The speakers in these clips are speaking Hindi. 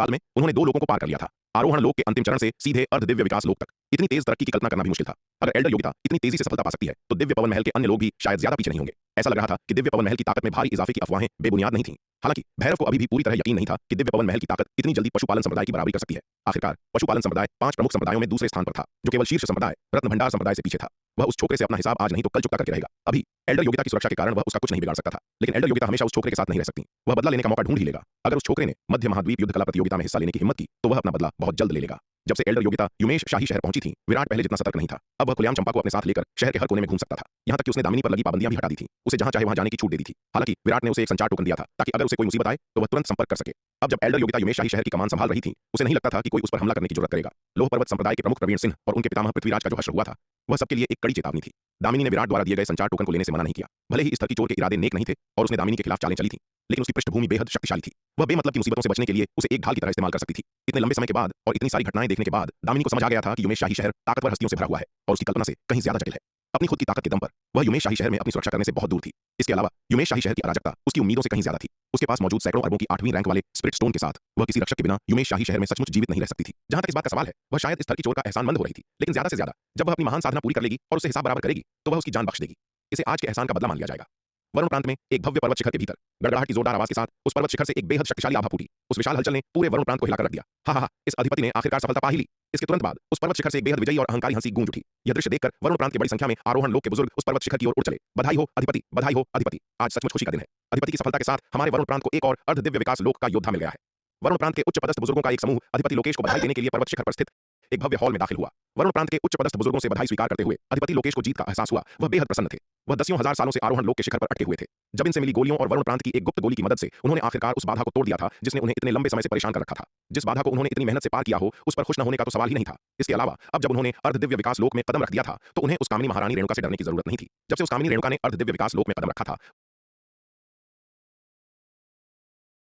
साल में उन्होंने 2 लोगों को पार कर लिया था। आरोहण लोक के अंतिम चरण से सीधे अर्ध दिव्य विकास लोक तक। इतनी तेज तरक्की की कल्पना करना भी मुश्किल था। अगर एल्डर योगिता इतनी तेजी से सफलता पा सकती है तो दिव्य पवन महल के अन्य लोग भी शायद ज्यादा पीछे नहीं होंगे। ऐसा लग रहा था कि दिव्य पवन महल की ताकत में भारी इजाफे की अफवाहें बेबुनियाद नहीं थीं। हालांकि भैरव को अभी भी पूरी तरह यकीन नहीं था कि दिव्य पवन महल की ताकत इतनी जल्दी पशुपालन संप्रदाय की बराबरी कर सकती है। आखिरकार पशुपालन संप्रदाय 5 प्रमुख संप्रदायों में दूसरे स्थान पर था, जो केवल शीर्ष संप्रदाय रत्न भंडार संप्रदाय से पीछे था। वह उस छोकरे से अपना हिसाब आज नहीं तो कल चुकता करके रहेगा। अभी एल्डर योगिता की सुरक्षा के कारण वह उसका कुछ नहीं बिगाड़ सकता था, लेकिन एल्डर योगिता हमेशा उस छोकरे के साथ नहीं रह सकती। वह बदला लेने का मौका ढूंढ ही लेगा। अगर उस छोकरे ने मध्य महाद्वीप युद्ध कला प्रतियोगिता में हिस्सा लेने की हिम्मत की तो वह अपना बदला बहुत जल्द ले लेगा। जब से एल्डर योगिता युमेश शाही शहर पहुंची थी, विराट पहले जितना सतर्क नहीं था। अब वह खुलेआम चंपा को अपने साथ लेकर शहर के हर कोने में घूम सकता था। यहां तक कि उसने दामिनी पर लगी पाबंदियां भी हटा दी थी, उसे जहां चाहे वहां जाने की छूट दे दी थी। हालांकि विराट ने उसे एक संचार टोकन दिया था ताकि अगर उसे कोई मुसीबत आए तो वह तुरंत संपर्क कर सके। अब जब एल्डर योगिता युमेश शाही शहर की कमान संभाल रही थी, उसे नहीं लगता था कि कोई उस पर हमला करने की जरूरत करेगा। लोह पर्वत संप्रदाय के प्रमुख प्रवीण सिंह और उनके पितामह पृथ्वीराज का जो हश्र हुआ था, वह सबके लिए एक कड़ी चेतावनी थी। दामिनी ने विराट द्वारा दिए गए संचार टोकन को लेने से मना नहीं किया। भले ही इस तरह की चोर के इरादे नेक नहीं थे और उसने दामिनी के खिलाफ चालें चली थी, लेकिन उसकी पृष्ठभूमि बेहद शक्तिशाली थी। वह बेमतलब की मुसीबतों से बचने के लिए उसे एक ढाल की तरह इस्तेमाल कर सकती थी। इतने लंबे समय के बाद और इतनी सारी घटनाएं देखने के बाद दामिनी को समझ आ गया था कि युमेश शाही शहर ताकतवर हस्तियों से भरा हुआ है और उसकी कल्पना से कहीं ज्यादा जटिल है। अपनी खुद की ताकत के दम पर वह युमेश शाही शहर में अपनी सुरक्षा करने से बहुत दूर थी। इसके अलावा युमेश शाही शहर की अराजकता उसकी उम्मीदों से कहीं ज्यादा थी। उसके पास मौजूद सैकड़ों अरबों की 8वीं रैंक वाले स्पिरिट स्टोन के साथ वह किसी रक्षक के बिना युमेश शाही शहर में सचमुच जीवित नहीं रह सकती थी। जहां तक इस बात का सवाल है, वह शायद इस तरह की चोर का एहसानमंद हो रही थी, लेकिन ज्यादा से ज्यादा जब वह अपनी महान साधना पूरी कर लेगी और उससे हिसाब बराबर करेगी तो वह उसकी जान बख्श देगी। इसे आज के एहसान का बदला मान लिया जाएगा। वरुण प्रांत में एक भव्य पर्वत शिखर के भीतर गड़गड़ाहट की जोरदार आवाज के साथ उस पर्वत शिखर से एक बेहद शक्तिशाली आभा फूटी। उस विशाल हलचल ने पूरे वरुण प्रांत को हिलाकर रख दिया। हा हा, इस अधिपति ने आखिरकार सफलता पा ही ली। इसके तुरंत बाद उस पर्वत शिखर से एक बेहद विजयी और अहंकारी हंसी गूंज उठी। यह दृश्य देखकर वरुण प्रांत के बड़ी संख्या में आरोहण लोग के बुजुर्ग उस पर्वत शिखर की ओर उड़ चले। बधाई हो अधिपति, बधाई हो अधिपति। आज सचमुच खुशी का दिन है। अधिपति की सफलता के साथ हमारे वरुण प्रांत को एक और अर्ध दिव्य विकास लोक का योद्धा मिल गया है। वरुण प्रांत के उच्च पदस्थ बुजुर्गों का एक समूह अधिपति लोकेश को बधाई देने के लिए पर्वत शिखर पर स्थित एक भव्य हॉल में दाखिल हुआ। वरुण प्रांत के उच्च पदस्थ बुजुर्गों से बधाई स्वीकार करते हुए अधिपति लोकेश को जीत का एहसास हुआ। वह बेहद प्रसन्न थे। वह दसियों हजार सालों से आरोहण लोक के शिखर पर अटके हुए थे। जब इनसे मिली गोलियों और वरुण प्रांत की एक गुप्त गोली की मदद से उन्होंने आखिरकार उस बाधा को तोड़ दिया था जिसने उन्हें इतने लंबे समय से परेशान कर रखा था। जिस बाधा को उन्होंने इतनी मेहनत से पार किया हो, उस पर खुश न होने का तो सवाल ही नहीं था। इसके अलावा अब जब उन्होंने अर्ध दिव्य विकास लोक में कदम रख दिया था तो उन्हें उस कामिनी महारानी रेणुका से डरने की जरूरत नहीं थी। जब से उस कामिनी रेणुका ने अर्ध दिव्य विकास लोक में कदम रखा था,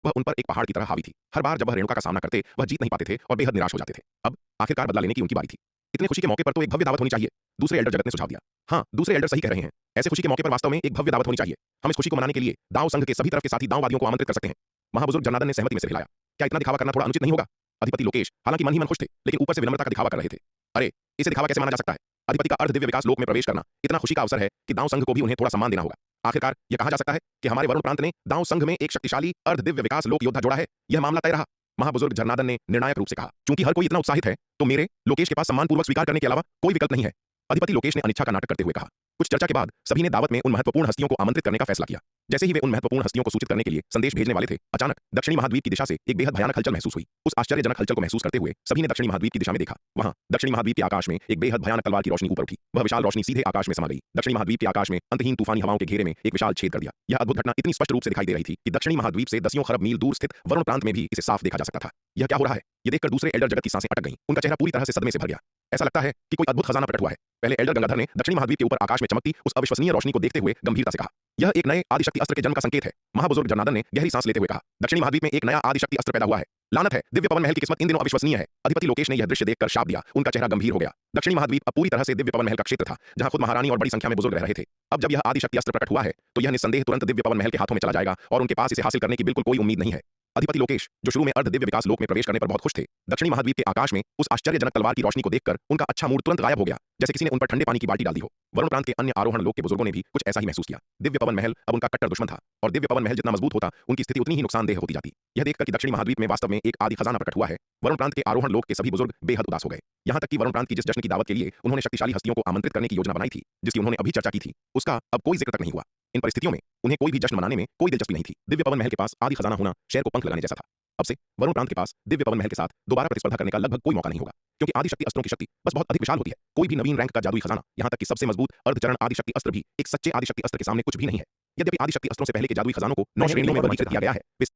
वह उन पर एक पहाड़ की तरह हावी थी। हर बार जब वह रेणुका का सामना करते, वह जीत नहीं पाते थे और बेहद निराश हो जाते थे। अब आखिरकार बदला लेने की उनकी बारी थी। इतने खुशी के मौके पर तो एक भव्य दावत होनी चाहिए, दूसरे एल्डर जगत ने सुझाव दिया। हाँ, दूसरे एल्डर सही कह रहे हैं। ऐसे खुशी के मौके पर वास्तव में एक भव्य दावत होनी चाहिए। हम इस खुशी को मनाने के लिए दाव संघ के सभी तरफ के साथी दाववादियों को आमंत्रित कर सकते हैं। महाबुजुर्ग जनार्दन ने सहमति में सिर हिलाया। क्या इतना दिखावा करना थोड़ा अनुचित नहीं होगा? अधिपति लोकेश हालांकि मन ही मन खुश थे, लेकिन ऊपर से विनम्रता का दिखावा कर रहे थे। अरे, इसे दिखावा कैसे माना जा सकता है? अधिपति का अर्ध दिव्य विकास लोक में प्रवेश करना इतना खुशी का अवसर है कि दाव संघ को भी उन्हें थोड़ा सम्मान देना होगा। आखिरकार यह कहा जा सकता है कि हमारे वरुण प्रांत ने दाव संघ में एक शक्तिशाली अर्ध दिव्य विकास लोक योद्धा जोड़ा है। यह मामला तय रहा। महाबुजुर्ग जनार्दन ने निर्णायक रूप से कहा। चूंकि हर कोई इतना उत्साहित है तो मेरे लोकेश के पास सम्मानपूर्वक स्वीकार करने के अलावा कोई विकल्प नहीं है। अधिपति लोकेश ने अनिच्छा का नाटक करते हुए कहा। कुछ चर्चा के बाद सभी ने दावत में उन महत्वपूर्ण हस्तियों को आमंत्रित करने का फैसला किया। जैसे ही वे उन महत्वपूर्ण हस्तियों को सूचित करने के लिए संदेश भेजने वाले थे, अचानक दक्षिणी महाद्वीप की दिशा से एक बेहद भयानक हलचल महसूस हुई। उस आश्चर्यजनक हलचल को महसूस करते हुए सभी ने दक्षिणी महाद्वीप की दिशा में देखा। वहां दक्षिणी महाद्वीप के आकाश में एक बेहद भयानक तलवार की रोशनी ऊपर उठी। वह विशाल रोशनी सीधे आकाश में समा गई। दक्षिणी महाद्वीप के आकाश में अंतहीन तूफानी हवाओं के घेरे में एक विशाल छेद कर दिया। यह अद्भुत घटना इतनी स्पष्ट रूप से दिखाई दे रही थी कि दक्षिणी महाद्वीप से दसियों खरब मील दूर स्थित वरुण प्रांत में भी इसे साफ देखा जा सकता था। यह क्या हो रहा है? यह देखकर दूसरे एल्डर जगत की सांसें अटक गईं। उनका चेहरा पूरी तरह से सदमे से भर गया। ऐसा लगता है कि कोई अद्भुत खजाना प्रकट हुआ है। पहले एल्डर गंगाधर ने दक्षिणी महाद्वीप के ऊपर आकाश में चमकती उस अविश्वसनीय रोशनी को देखते हुए गंभीरता से कहा, यह एक नए आदिशक्ति अस्त्र के जन्म का संकेत है। महाबुजुर्ग जनार्दन ने गहरी सांस लेते हुए कहा, दक्षिणी महाद्वीप में एक नया आदिशक्ति अस्त्र पैदा हुआ है। लानत है, दिव्य पवन महल की किस्मत इन दिनों अविश्वसनीय है। अधिपति लोकेश ने यह दृश्य देखकर शाप दिया। उनका चेहरा गंभीर हो गया। दक्षिणी महाद्वीप अब पूरी तरह से दिव्य पवन महल का क्षेत्र था, जहां खुद महारानी और बड़ी संख्या में बुजुर्ग रह रहे थे। अब जब यह आदिशक्ति अस्त्र प्रकट हुआ है तो यह निस्संदेह तुरंत दिव्य पवन महल के हाथों में चला जाएगा और उनके पास इसे हासिल करने की बिल्कुल कोई उम्मीद नहीं है। अधिपति लोकेश, जो शुरू में अर्ध दिव्य विकास लोक में प्रवेश करने पर बहुत खुश थे, दक्षिणी महाद्वीप के आकाश में उस आश्चर्यजनक तलवार की रोशनी को देखकर उनका अच्छा मूड तुरंत गायब हो गया, जैसे किसी ने उन पर ठंडे पानी की बाल्टी डाल दी हो। वरुण प्रांत के अन्य आरोहण लोक के बुजुर्गों ने भी कुछ ऐसा ही महसूस किया। दिव्य पवन महल अब उनका कट्टर दुश्मन था और दिव्य पवन महल जितना मजबूत होता, उनकी स्थिति उतनी ही नुकसानदेह होती जाती। यह देखकर कि दक्षिणी महाद्वीप में वास्तव में एक आदि खजाना प्रकट हुआ है, वरुण प्रांत के आरोहण लोक के सभी बुजुर्ग बेहद उदास हो गए। यहां तक कि वरुण प्रांत की जिस जश्न की दावत के लिए उन्होंने शक्तिशाली हस्तियों को आमंत्रित करने की योजना बनाई थी, जिसकी उन्होंने अभी चर्चा की थी, उसका अब कोई जिक्र तक नहीं हुआ। इन परिस्थितियों में उन्हें कोई भी जश्न मनाने में कोई दिलचस्पी नहीं थी। दिव्य पवन महल के पास आदि खजाना होना शहर को पंख लगाने जैसा था। अब से वरुण प्रांत के पास दिव्य पवन महल के साथ दोबारा प्रतिस्पर्धा करने का लगभग कोई मौका नहीं होगा, क्योंकि आदिशक्ति अस्त्रों की शक्ति बस बहुत अधिक विशाल होती है। कोई भी नवीन रैंक का जादुई खजाना, यहां तक कि सबसे मजबूत अर्धचरण आदिशक्ति अस्त्र भी एक सच्चे आदिशक्ति अस्त्र के सामने कुछ भी नहीं है। यद्यपि आदिशक्ति अस्त्रों से पहले के जादुई खजानों को 9 श्रेणियों में वर्गीकृत किया गया है, वे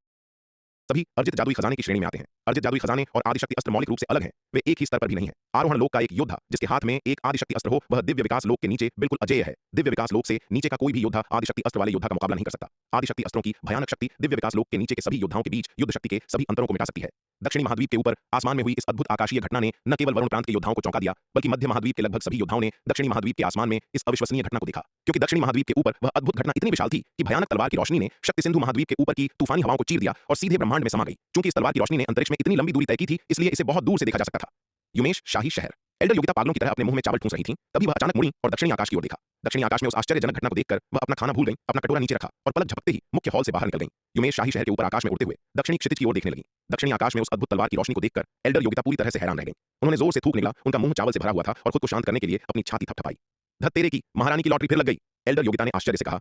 सभी अर्जित जादुई खजाने की श्रेणी में आते हैं। अर्जित जादुई खजाने और आदिशक्ति अस्त्र मौलिक रूप से अलग हैं, वे एक ही स्तर पर भी नहीं है। आरोहण लोक का एक योद्धा जिसके हाथ में एक आदिशक्ति अस्त्र हो, वह दिव्य विकास लोक के नीचे बिल्कुल अजेय है। दिव्य विकास लोक से नीचे का कोई भी योद्धा आदिशक्ति अस्त्र वाले योद्धा का मुकाबला नहीं कर सकता। आदिशक्ति अस्त्रों की भयानक शक्ति दिव्य विकास लोक के नीचे के सभी योद्धाओं के बीच युद्ध शक्ति के सभी अंतरों को मिटा सकती है। दक्षिणी महाद्वीप के ऊपर आसमान में हुई इस अद्भुत आकाशीय घटना ने न केवल वरुण प्रांत के योद्धाओं को चौंका दिया, बल्कि मध्य महाद्वीप के लगभग सभी योद्धाओं ने दक्षिणी महाद्वीप के आसमान में इस अविश्वसनीय घटना को देखा। क्योंकि दक्षिणी महाद्वीप के ऊपर वह अद्भुत घटना इतनी विशाल थी कि भयानक तलवार की रोशनी ने शक्ति सिंधु महाद्वीप के ऊपर की तूफानी हवाओं को चीर दिया और सीधे ब्रह्मांड में समा गई। चूंकि इस तलवार की रोशनी ने अंतरिक्ष में इतनी लंबी दूरी तय की थी, इसलिए इसे बहुत दूर से देखा जा सकता था। युमेश शाही शहर। एल्डर योगिता पागलों की तरह अपने मुंह में चावल ठूंस रही थीं, तभी वह अचानक मुड़ी और दक्षिणी आकाश की ओर देखा। दक्षिणी आकाश में उस आश्चर्यजनक घटना को देखकर वह अपना खाना भूल गई, अपना कटोरा नीचे रखा और पलक झपकते ही मुख्य हॉल से बाहर निकल गई। युमेश शाही शहर के ऊपर आकाश में उड़ते हुए दक्षिणी क्षितिज की ओर देखने लगी। दक्षिणी आकाश में उस अद्भुत तलवार की रोशनी को देखकर एल्डर योगिता पूरी तरह से हैरान रह गई। उन्होंने जोर से थूक निकला, उनका मुंह चावल से भरा हुआ था और खुद को शांत करने के लिए अपनी छाती थपथपाई। धत तेरे की, महारानी की लॉटरी फिर लग गई, एल्डर योगिता ने आश्चर्य से कहा।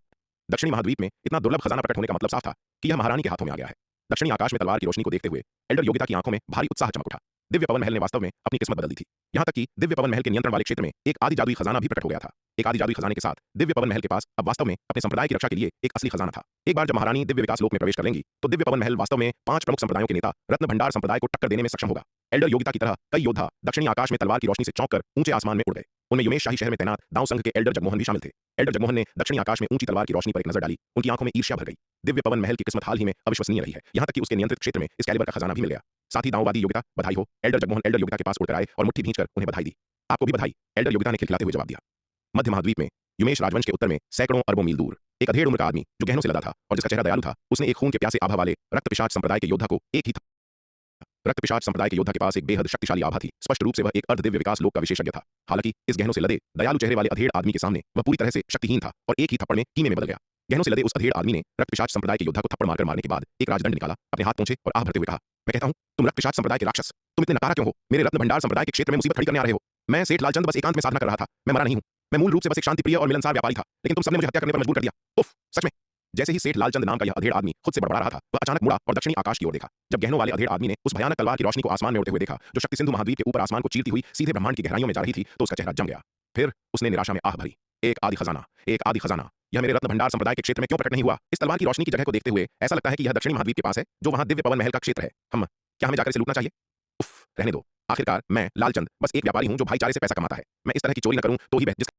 दक्षिणी महाद्वीप में इतना दुर्लभ खजाना प्रकट होने का मतलब साफ था कि यह महारानी के हाथों में आ गया है। दक्षिणी आकाश में तलवार की रोशनी को देखते हुए एल्डर योगिता की आंखों में भारी उत्साह चमक उठा। दिव्य पवन महल ने वास्तव में अपनी किस्मत बदल दी थी। यहां तक कि दिव्य पवन महल के नियंत्रण वाले क्षेत्र में एक आदि जादुई खजाना भी प्रकट हो गया था। एक आदि जादुई खजाने के साथ दिव्य पवन महल के पास अब वास्तव में अपने संप्रदाय की रक्षा के लिए एक असली खजाना था। एक बार जब महारानी दिव्य विकास लोक में प्रवेश कर लेंगी तो दिव्य पवन महल वास्तव में 5 प्रमुख संप्रदायों के नेता रत्न भंडार संप्रदाय को टक्कर देने में सक्षम होगा। एल्डर योगिता की तरह कई योद्धा दक्षिणी आकाश में तलवार की रोशनी से चौंककर ऊंचे आसमान में उड़ गए। उनमें युमेश शाही शहर में तैनात दाव संघ के एल्डर जगमोहन भी शामिल थे। एल्डर जगमोहन ने दक्षिणी आकाश में ऊंची तलवार की रोशनी पर एक नजर डाली। उनकी आंखों में ईर्ष्या भर गई। दिव्य पवन महल की किस्मत हाल ही में अविश्वसनीय रही है। यहां तक कि उसके नियंत्रित क्षेत्र में इस कैलिबर का खजाना भी मिल गया। साथ ही दाववादी योगिता, बधाई हो। एल्डर जगमोहन एल्डर योगिता के पास उड़कर आए और मुट्ठी भींचकर उन्हें बधाई दी। आपको भी बधाई, एल्डर योगिता ने खिलखिलाते हुए जवाब दिया। मध्य महाद्वीप में युमेश राजवंश के उत्तर में सैकड़ों अरबों मील दूर एक अधेड़ उम्र का आदमी जो गहनों से लदा था और जिसका चेहरा दयालु था, उसने एक खून के प्यासे आभा वाले रक्त पिशाच संप्रदाय के योद्धा को एक ही था। रक्त पिशाच संप्रदाय के योद्धा के पास एक बेहद शक्तिशाली आभा थी। स्पष्ट रूप से वह एक अर्ध दिव्य विकास लोक का विशेषज्ञ था। हालांकि इस गहनों से लदे दयालु चेहरे वाले अधेड़ आदमी के सामने वह पूरी तरह से शक्तिहीन था और एक ही थप्पड़ में कीमे में बदल गया। गहनों से लदे उस अधेड़ आदमी ने रक्त पिशाच संप्रदाय के योद्धा को थप्पड़ मारकर मारने के बाद एक राजदंड निकाला, अपने हाथ पहुंचे और आह भरते हुए कहा, मैं कहता हूं, तुम रक्त पिशाच संप्रदाय के राक्षस, तुम इतने नकारा क्यों हो? मेरे रत्न भंडार संप्रदाय के क्षेत्र में मुसीबत खड़ी करने आ रहे हो। मैं सेठ लालचंद बस एकांत में साधना कर रहा था। मैं मरा नहीं हूं। मैं मूल रूप से बस एक शांति प्रिय और मिलनसार व्यापारी था, लेकिन तुम सबने मुझे हत्या करने पर मजबूर कर दिया। उफ, सच में। जैसे ही सेठ लालचंद नाम का यह अधेड़ आदमी खुद से बड़बड़ा रहा था, वह अचानक मुड़ा और दक्षिणी आकाश की ओर देखा। जब गहनों वाले अधेड़ आदमी ने उस भयानक तलवार की रोशनी को आसमान में उड़ते हुए देखा जो शक्ति सिंधु महाद्वीप के ऊपर आसमान को चीरती हुई सीधे ब्रह्मांड की गहराइयों में जा रही थी, तो उसका चेहरा जम गया। फिर उसने निराशा में आह भरी। एक आदि खजाना, एक आदि खजाना, यह मेरे रत्न भंडार संप्रदाय के क्षेत्र में क्यों प्रकट नहीं हुआ? इस तलवार की रोशनी की जगह को देखते हुए ऐसा लगता है कि यह दक्षिणी महाद्वीप के पास है, जो वहां दिव्य पवन महल का क्षेत्र है। क्या हमें जाकर इसे लूटना चाहिए? उफ, रहने दो। आखिरकार मैं लालचंद बस एक व्यापारी हूं जो भाईचारे से पैसा कमाता है। मैं इस तरह की चोरी न करूं तो ही बेहतर।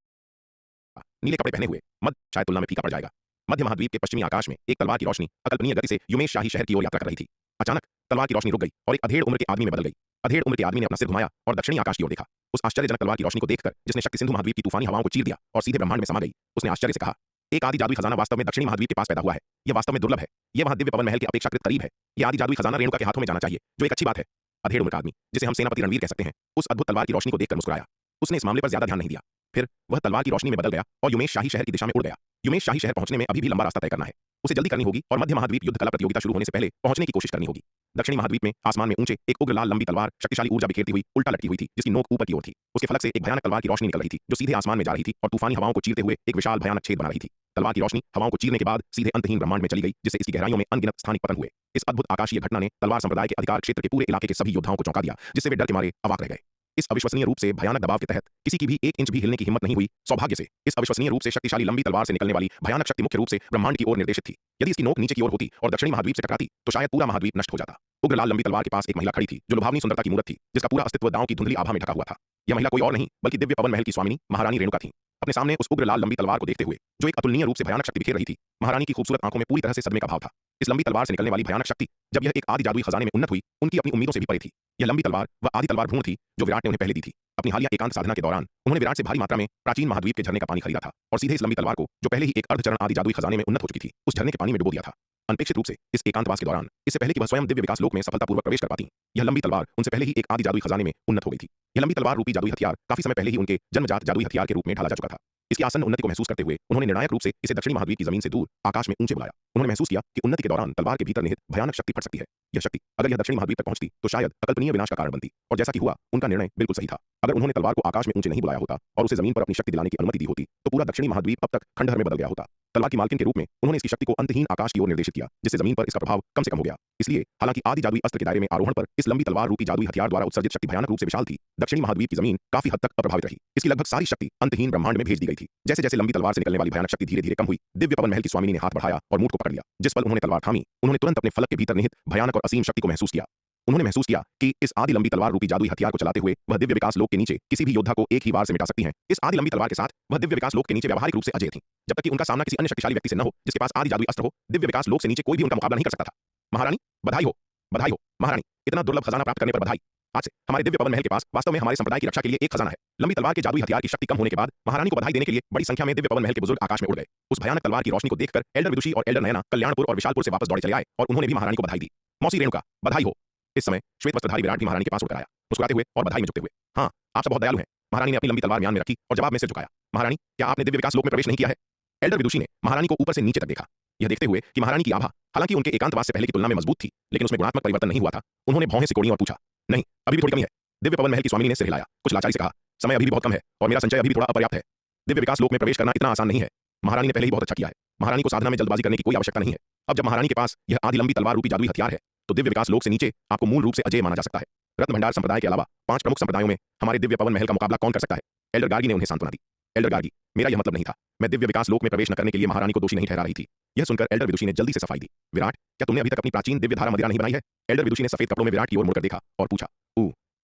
नीले कपड़े पहने हुए मद शायद तुलना में फीका पड़ जाएगा। मध्य महाद्वीप के पश्चिमी आकाश में एक तलवार की रोशनी अकल्पनीय गति से युमेश शाही शहर की ओर यात्रा कर रही थी। अचानक तलवार की रोशनी रुक गई और एक अधेड़ उम्र के आदमी में बदल गई। अधेड़ उम्र के आदमी ने अपना सिर घुमाया और दक्षिणी आकाश की ओर देखा। उस आश्चर्यजनक तलवार की रोशनी को देखकर, जिसने शक्ति सिंधु महाद्वीप की तूफानी हवाओं को चीर दिया और सीधे ब्रह्मांड में समा गई, उसने आश्चर्य से कहा, एक आदि जादुई खजाना वास्तव में दक्षिणी महाद्वीप के पास पैदा हुआ है। यह वास्तव में दुर्लभ है। यह वहां दिव्य पवन महल के अपेक्षाकृत करीब है। यह आदि जादुई खजाना रेणुका के हाथों में जाना चाहिए, जो एक अच्छी बात है। अधेड़ उम्र का आदमी, जिसे हम सेनापति रणवीर कह सकते हैं, उस अद्भुत तलवार की रोशनी को देखकर मुस्कुराया। उसने इस मामले पर ज्यादा ध्यान नहीं दिया। फिर वह तलवार की रोशनी में बदल गया और युमेश शाही शहर की दिशा में उड़ गया। युमेश शाही शहर पहुंचने में अभी भी लंबा रास्ता तय करना है। उसे जल्दी करनी होगी और मध्य महाद्वीप युद्ध कला प्रतियोगिता शुरू होने से पहले पहुंचने की कोशिश करनी होगी। दक्षिणी महाद्वीप में आसमान में ऊंचे एक उग्र लाल लंबी तलवार शक्तिशाली ऊर्जा बिखेरती हुई उल्टा लटकी हुई थी, जिसकी नोक ऊपर की ओर थी। उसके फलक से एक भयानक तलवार की रोशनी निकल रही थी, जो सीधे आसमान में जा रही थी और तूफानी हवाओं को चीरते हुए एक विशाल भयानक छेद बना रही थी। तलवार की रोशनी हवाओं को चीरने के बाद सीधे अंतहीन ब्रह्मांड में चली गई, जिससे इसकी गहराइयों में अनगिनत स्थानिक पतन हुए। इस अद्भुत आकाशीय घटना ने तलवार संप्रदाय के अधिकार क्षेत्र के पूरे इलाके के सभी योद्धाओं को चौंका दिया, जिससे वे डर के मारे अवाक रह गए। इस अविश्वसनीय रूप से भयानक दबाव के तहत किसी की भी 1 इंच भी हिलने की हिम्मत नहीं हुई। सौभाग्य से इस अविश्वसनीय रूप से शक्तिशाली लंबी तलवार से निकलने वाली भयानक शक्ति मुख्य रूप से ब्रह्मांड की ओर निर्देशित थी। यदि इसकी नोक नीचे की ओर होती और दक्षिणी महाद्वीप से टकराती तो शायद पूरा महाद्वीप नष्ट हो जाता। उग्र लाल लंबी तलवार के पास एक महिला खड़ी थी, जो लुभावनी सुंदरता की मूर्त थी, जिसका पूरा अस्तित्व दांव की धुंधली आभा में ढका हुआ था। यह महिला कोई और नहीं बल्कि दिव्य पवन महल की स्वामिनी महारानी रेणुका थी। अपने सामने उस उग्र लाल लंबी तलवार को देखते हुए, जो एक अतुलनीय रूप से भयानक शक्ति बिखेर रही थी, महारानी की खूबसूरत आंखों में पूरी तरह से सदमे का भाव था। इस लंबी तलवार से निकलने वाली भयानक शक्ति, जब यह एक आदि जादुई खजाने में उन्नत हुई, उनकी अपनी उम्मीदों से भी परे थी। यह लंबी तलवार वह आदि तलवार भ्रूण थी जो विराट ने उन्हें पहले दी थी। अपनी हालिया एकांत साधना के दौरान उन्होंने विराट से भारी मात्रा में प्राचीन महाद्वीप के झरने का पानी खरीदा था और सीधे इस लंबी तलवार को, जो पहले ही एक अर्धचरण आदि जादुई खजाने में उन्नत हो चुकी थी, उस झरने के पानी में डुबो दिया था। अनपेक्षित रूप से इस एकांतवास के दौरान, इससे पहले कि वह स्वयं दिव्य विकास लोक में सफलतापूर्वक प्रवेश कर पाती, यह लंबी तलवार उनसे पहले ही एक आदि जादुई खजाने में उन्नत हो गई थी। यह लंबी तलवार रूपी जादुई हथियार काफी समय पहले ही उनके जन्मजात जादुई हथियार के रूप में ढाला जा चुका था। इसकी आसन्न उन्नति को महसूस करते हुए उन्होंने निर्णायक रूप से इसे दक्षिणी महाद्वीप की जमीन से दूर आकाश में ऊंचे बुलाया। उन्होंने महसूस किया कि उन्नति के दौरान तलवार के भीतर निहित भयानक शक्ति फट सकती है। यह शक्ति अगर यह दक्षिणी महाद्वीप तक पहुंचती तो शायद अकल्पनीय विनाश का कारण बनती, और जैसा कि हुआ, उनका निर्णय बिल्कुल सही था। अगर उन्होंने तलवार को आकाश में ऊंचे नहीं बुलाया होता और उसे जमीन पर अपनी शक्ति दिलाने की अनुमति दी होती, तो पूरा दक्षिणी महाद्वीप अब तक खंडहर में बदल गया होता। तलवार की मालकिन के रूप में उन्होंने इसकी शक्ति को अंतहीन आकाश की ओर निर्देशित किया, जिससे जमीन पर इसका प्रभाव कम से कम हो गया। इसलिए हालांकि आदि जादुई अस्त्र के दायरे में आरोहण पर इस लंबी तलवार रूपी जादुई हथियार द्वारा उत्सर्जित शक्ति भयानक रूप से विशाल थी, दक्षिणी महाद्वीप की जमीन काफी हद तक अप्रभावित रही। इसकी लगभग सारी शक्ति अंतहीन ब्रह्मांड में भेज दी गई थी। जैसे जैसे लंबी तलवार से निकलने वाली भयानक शक्ति धीरे धीरे कम हुई, दिव्य पवन महल की स्वामिनी ने हाथ बढ़ाया और मूठ को पकड़ लिया। जिस पल उन्होंने तलवार थामी, उन्होंने तुरंत अपने फलक के भीतर निहित भयानक और असीम शक्ति को महसूस किया। उन्होंने महसूस किया कि इस आदि लंबी तलवार रूपी जादुई हथियार को चलाते हुए वह दिव्य विकास लोक के नीचे किसी भी योद्धा को एक ही बार से मिटा सकती हैं। इस आदि लंबी तलवार के साथ वह दिव्य विकास लोक के नीचे व्यावहारिक रूप से अजेय थीं, जब तक कि उनका सामना किसी अन्य शक्तिशाली व्यक्ति से न हो जिसके पास आदि जादुई अस्त्र हो। दिव्य विकास लोक से नीचे कोई भी उनका मुकाबला नहीं कर सकता था। महारानी, बधाई हो। बधाई हो महारानी, इतना दुर्लभ खजाना प्राप्त करने पर बधाई। आज से हमारे दिव्य पवन महल के पास वास्तव में हमारे संप्रदाय की रक्षा के लिए एक खजाना है। लंबी तलवार के जादुई हथियार की शक्ति कम होने के बाद महारानी को बधाई देने के लिए बड़ी संख्या में दिव्य पवन महल के बुजुर्ग आकाश में उड़ गए। उस भयानक तलवार की रोशनी को देखकर एल्डर विदुषी और एल्डर नयना कल्याणपुर और विशालपुर से वापस दौड़े चले आए और उन्होंने भी महारानी को बधाई दी। मौसी रेणुका, बधाई हो। इस समय श्वेत वस्त्रधारी विराट भी महारानी के पास उड़कर आया, मुस्कुराते हुए और बधाई में झुकते हुए। हाँ, आप सब बहुत दयालु हैं। महारानी ने अपनी लंबी तलवार म्यान में रखी और जवाब में सिर झुकाया। महारानी, क्या आपने दिव्य विकास लोक में प्रवेश नहीं किया है? एल्डर विदुषी ने महारानी को ऊपर से नीचे तक देखा, यह देखते हुए कि महारानी की आभा हालांकि उनके एकांतवास से पहले की तुलना में मजबूत थी, लेकिन उसमें गुणात्मक परिवर्तन नहीं हुआ था। उन्होंने भौहें सिकोड़ी और पूछा, नहीं, अभी भी थोड़ी कमी है। दिव्य पवन महल की स्वामिनी ने सिर हिलाया, कुछ लाचारी से कहा, समय अभी भी बहुत कम है और मेरा संचय अभी भी थोड़ा अपर्याप्त है। दिव्य विकास लोक में प्रवेश करना इतना आसान नहीं है। महारानी ने पहले ही बहुत अच्छा किया है। महारानी को साधना में जल्दबाजी करने की कोई आवश्यकता नहीं है। अब जब महारानी के पास यह आधी लंबी तलवार रूपी जादुई हथियार है, तो दिव्य विकास लोक से नीचे आपको मूल रूप से अजय माना जा सकता है। रत्न भंडार संप्रदाय के अलावा 5 प्रमुख संप्रदायों में हमारे दिव्य पवन महल का मुकाबला कौन कर सकता है? एल्डर गार्गी ने उन्हें सांत्वना दी। एल्डर गार्गी, मेरा यह मतलब नहीं था। मैं दिव्य विकास लोक में प्रवेश न करने के लिए महारानी को दोषी नहीं ठहरा रही थी। यह सुनकर एल्डर विदुषी ने जल्दी से सफाई दी। विराट, क्या तुमने अभी तक अपनी प्राचीन दिव्य धारा मदिरा नहीं बनाई है? एल्डर विदुषी ने सफेद कपड़ों में विराट की ओर मुड़कर देखा और पूछा।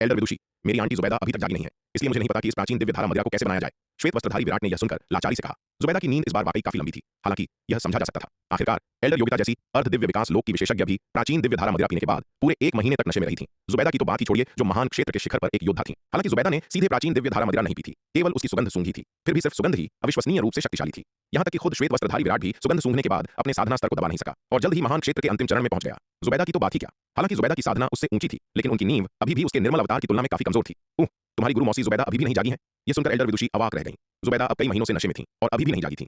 एल्डर विदुषी, मेरी आंटी जुबैदा अभी तक जागी नहीं है, इसलिए मुझे नहीं पता कि इस प्राचीन दिव्य धारा मदिरा को कैसे बनाया जाए। श्वेत वस्त्रधारी विराट ने यह सुनकर लाचारी से कहा। जुबैदा की नींद इस बार वाकई काफी लंबी थी, हालांकि यह समझा जा सकता था। आखिरकार एल्डर योगिता जैसी अर्ध दिव्य विकास लोक की विशेषज्ञ भी प्राचीन दिव्य धारा मदिरा पीने के बाद पूरे 1 महीने तक नशे में रही थी। जुबैदा की तो बात ही छोड़िए, जो महान क्षेत्र के शिखर पर एक योद्धा थी। हालांकि जुबैदा ने सीधे प्राचीन दिव्य धारा मदिरा नहीं पी थी, केवल उसकी सुगंध सूंघी थी। फिर भी सिर्फ सुगंध ही अविश्वसनीय रूप से शक्तिशाली थी। यहाँ तक कि खुद श्वेत वस्त्रधारी विराट भी सुगंध सूंघने के बाद अपने साधना स्तर को दबा नहीं सका और जल्द ही महान क्षेत्र के अंतिम चरण में पहुंच गया। जुबैदा की तो बात ही क्या, हालांकि जुबैदा की साधना उससे ऊंची थी, लेकिन उनकी नींव अभी भी उसके निर्मल अवतार की तुलना में काफी कमजोर थी। तुम्हारी गुरु मौसी जुबैदा अभी भी नहीं जागी है? यह सुनकर एल्डर विदुषी अवाक रह गई। जुबैदा अब कई महीनों से नशे में थी और अभी भी नहीं जागी थी।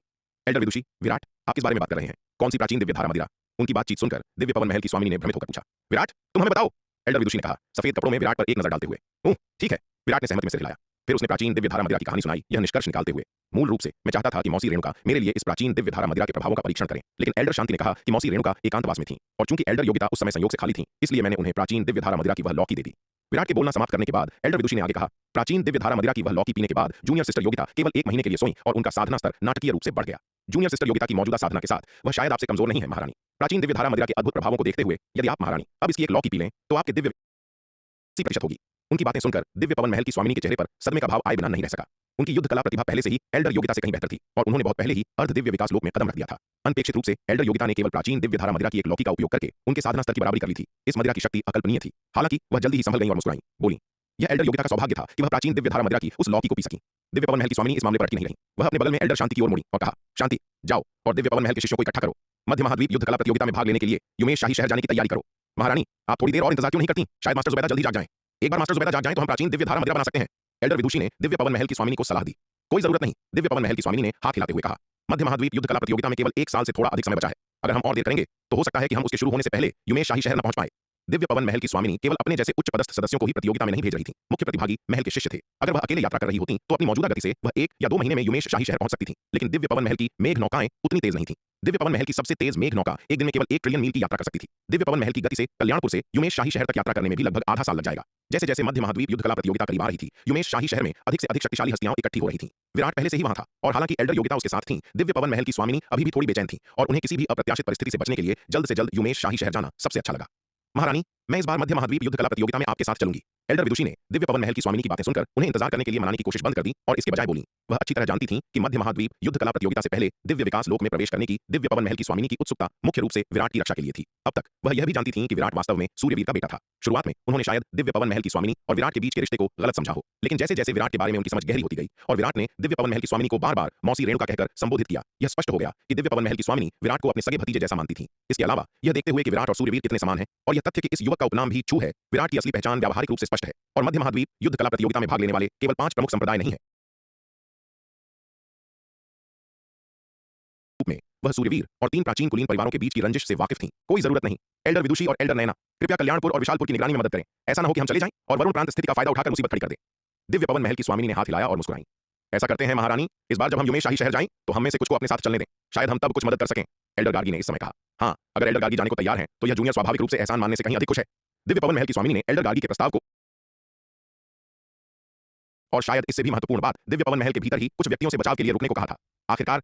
एल्डर विदुषी, विराट, आप किस बारे में बात कर रहे हैं? कौन सी प्राचीन दिव्य धारा मदिरा? उनकी बातचीत सुनकर दिव्य पवन महल की स्वामिनी ने भ्रमित होकर पूछा। विराट, तुम हमें बताओ, एल्डर विदुषी ने कहा, सफेद कपड़ों में विराट पर एक नजर डालते हुए। ठीक है, विराट ने सहमति में सिर हिलाया। फिर उसने प्राचीन दिव्य धारा मदिरा की कहानी सुनाई, यह निष्कर्ष निकालते हुए। मूल रूप से मैं चाहता था कि मौसी रेणुका मेरे लिए इस प्राचीन दिव्य धारा मदिरा के प्रभावों का परीक्षण करें, लेकिन एल्डर शांति ने कहा कि मौसी रेणुका एकांतवास में थी और चूंकि एल्डर योगिता उस समय संयोग से खाली थी, इसलिए मैंने उन्हें प्राचीन दिव्य धारा मदिरा की वह लौकी दे दी। विराट के बोलना समाप्त करने के बाद एल्डर विदुषी ने आगे कहा, प्राचीन दिव्य धारा मदिरा की वह लौकी पीने के बाद जूनियर सिस्टर योगिता केवल 1 महीने के लिए सोई और उनका साधना स्तर नाटकीय रूप से बढ़ गया। जूनियर सिस्टर योगिता की मौजूदा साधना के साथ वह शायद आपसे कमजोर नहीं है महारानी। प्राचीन दिव्य धारा मदिरा के अद्भुत प्रभावों को देखते हुए यदि आप महारानी अब इसकी एक लौकी पी लें तो आपके दिव्य 80% होगी। उनकी बातें सुनकर दिव्य पवन महल की स्वामिनी के चेहरे पर सदमे का भाव आए बिना नहीं रह सका। उनकी युद्ध कला प्रतिभा पहले से ही एल्डर योगिता से कहीं बेहतर थी और उन्होंने बहुत पहले ही अर्ध दिव्य विकास लोक में कदम रख दिया था। अनपेक्षित रूप से एल्डर योगिता ने केवल प्राचीन दिव्य धारा मदिरा की एक लौकी का उपयोग करके उनके साधना स्तर की बराबरी कर ली थी। इस मदिरा की शक्ति अकल्पनीय थी। हालांकि वह जल्दी ही संभल गई और मुस्कुराई, बोली, यह एल्डर योगिता का सौभाग्य था कि वह प्राचीन दिव्य धारा मदिरा की उस लौकी को पी सकी। दिव्य पवन महल की स्वामिनी इस मामले पर अटकी नहीं रही। वह अपने बगल में एल्डर शांति की ओर मुड़ी और कहा, शांति, जाओ और दिव्य पवन महल के शिष्यों को इकट्ठा करो। मध्य महाद्वीप युद्ध कला प्रतियोगिता में भाग लेने के लिए युमेश शाही शहर जाने की तैयारी करो। महारानी, आप थोड़ी देर और इंतजार क्यों नहीं करती? शायद मास्टर जुबैदा जल्दी जाग जाएं। एक बार मास्टर जुबैदा जाग जाएं तो हम प्राचीन दिव्य धारा मदिरा बना सकते हैं। एल्डर विदुषी ने दिव्य पवन महल की स्वामिनी को सलाह दी। कोई जरूरत नहीं, दिव्य पवन महल की स्वामिनी ने हाथ हिलाते हुए कहा, मध्य महाद्वीप युद्ध कला प्रतियोगिता में केवल 1 साल से थोड़ा अधिक समय बचा है। अगर हम और देर करेंगे तो हो सकता है कि हम उसके शुरू होने से पहले युमेश शाही शहर न पहुंच पाए। दिव्य पवन महल की स्वामिनी केवल अपने जैसे उच्च पदस्थ सदस्यों को ही प्रतियोगिता में नहीं भेज रही थी। मुख्य प्रतिभागी महल के शिष्य थे। अगर वह अकेले यात्रा कर रही होती तो अपनी मौजूदा गति से वह 1 या 2 महीने में युमेश शाही शहर पहुंच सकती थी, लेकिन दिव्य पवन महल की मेघ नौकाएं उतनी तेज नहीं थी। दिव्य पवन महल की सबसे तेज मेघ नौका एक दिन में केवल 1 ट्रिलियन मील की यात्रा कर सकती थी। दिव्य पवन महल की गति से कल्याणपुर से युमेश शाही शहर तक यात्रा करने में भी लगभग आधा साल लग जाएगा। जैसे जैसे मध्य महाद्वीप युद्ध कला प्रतियोगिता करीब आ रही थी, युमेश शाही शहर में अधिक से अधिक शक्तिशाली हस्तियां इकट्ठी हो रही थीं। विराट पहले से ही वहां था और हालांकि एल्डर योगिता उसके साथ थी, दिव्य पवन महल की स्वामिनी अभी भी थोड़ी बेचैन थी और उन्हें किसी भी अप्रत्याशित परिस्थिति से बचने के लिए जल्द से जल्द युमेश शाही शहर जाना सबसे अच्छा लगा। महारानी, मैं इस बार मध्य महाद्वीप युद्ध कला प्रतियोगिता में आपके साथ चलूंगी। एल्डर विदुषी ने दिव्य पवन महल की स्वामिनी की बातें सुनकर उन्हें इंतजार करने के लिए मनाने की कोशिश बंद कर दी और इसके बजाय बोली। वह अच्छी तरह जानती थी कि मध्य महाद्वीप युद्ध कला प्रतियोगिता से पहले दिव्य विकास लोक में प्रवेश करने की दिव्य पवन महल की स्वामिनी की उत्सुकता मुख्य रूप से विराट की रक्षा के लिए थी। अब तक वह यह भी जानती थी कि विराट वास्तव में सूर्यवीर का बेटा था। शुरुआत में उन्होंने शायद दिव्य पवन महल की स्वामिनी और विराट के बीच के रिश्ते को गलत समझा हो, लेकिन जैसे जैसे विराट के बारे में उनकी समझ गहरी होती गई और विराट ने दिव्य पवन महल की स्वामिनी को बार-बार मौसी रेणुका कहकर संबोधित किया, यह स्पष्ट हो गया कि दिव्य पवन महल की स्वामिनी विराट को अपने सगे भतीजे जैसा मानती थी। इसके अलावा यह देखते हुए कि विराट और सूर्यवीर कितने समान हैं और यह तथ्य कि इस युवक का उपनाम भी छू है, विराट की असली पहचान व्यावहारिक रूप से स्पष्ट है और मध्य महाद्वीप युद्ध कला प्रतियोगिता में भाग लेने वाले केवल 5 प्रमुख संप्रदाय नहीं है में वह सूर्यवीर और 3 प्राचीन कुलीन परिवारों के बीच की रंजिश से वाकिफ थीं। कोई जरूरत नहीं, एल्डर विदुषी और एल्डर नयना, कृपया कल्याणपुर और विशालपुर की निगरानी में मदद करें। ऐसा न हो कि हम चले जाएं और वरुण प्रांत स्थिति का फायदा उठाकर मुसीबत खड़ी कर दें। दिव्य पवन महल की स्वामिनी ने हाथ हिलाया और मुस्कुराई। ऐसा करते हैं महारानी, इस बार जब हम युमेश शाही शहर जाएं तो हम में से कुछ को अपने साथ चलने दें, शायद हम तब कुछ मदद कर सकें। एल्डर गार्गी ने इस समय कहा। हाँ, अगर एल्डर गार्गी जाने को तैयार हैं तो यह जूनियर स्वाभाविक रूप से एहसान मानने से कहीं अधिक खुश है। दिव्य पवन महल की स्वामिनी ने एल्डर गार्गी के प्रस्ताव को और शायद इससे भी महत्वपूर्ण बात, दिव्य पवन महल के भीतर ही कुछ व्यक्तियों से बचाव के लिए रुकने को कहा था। आखिरकार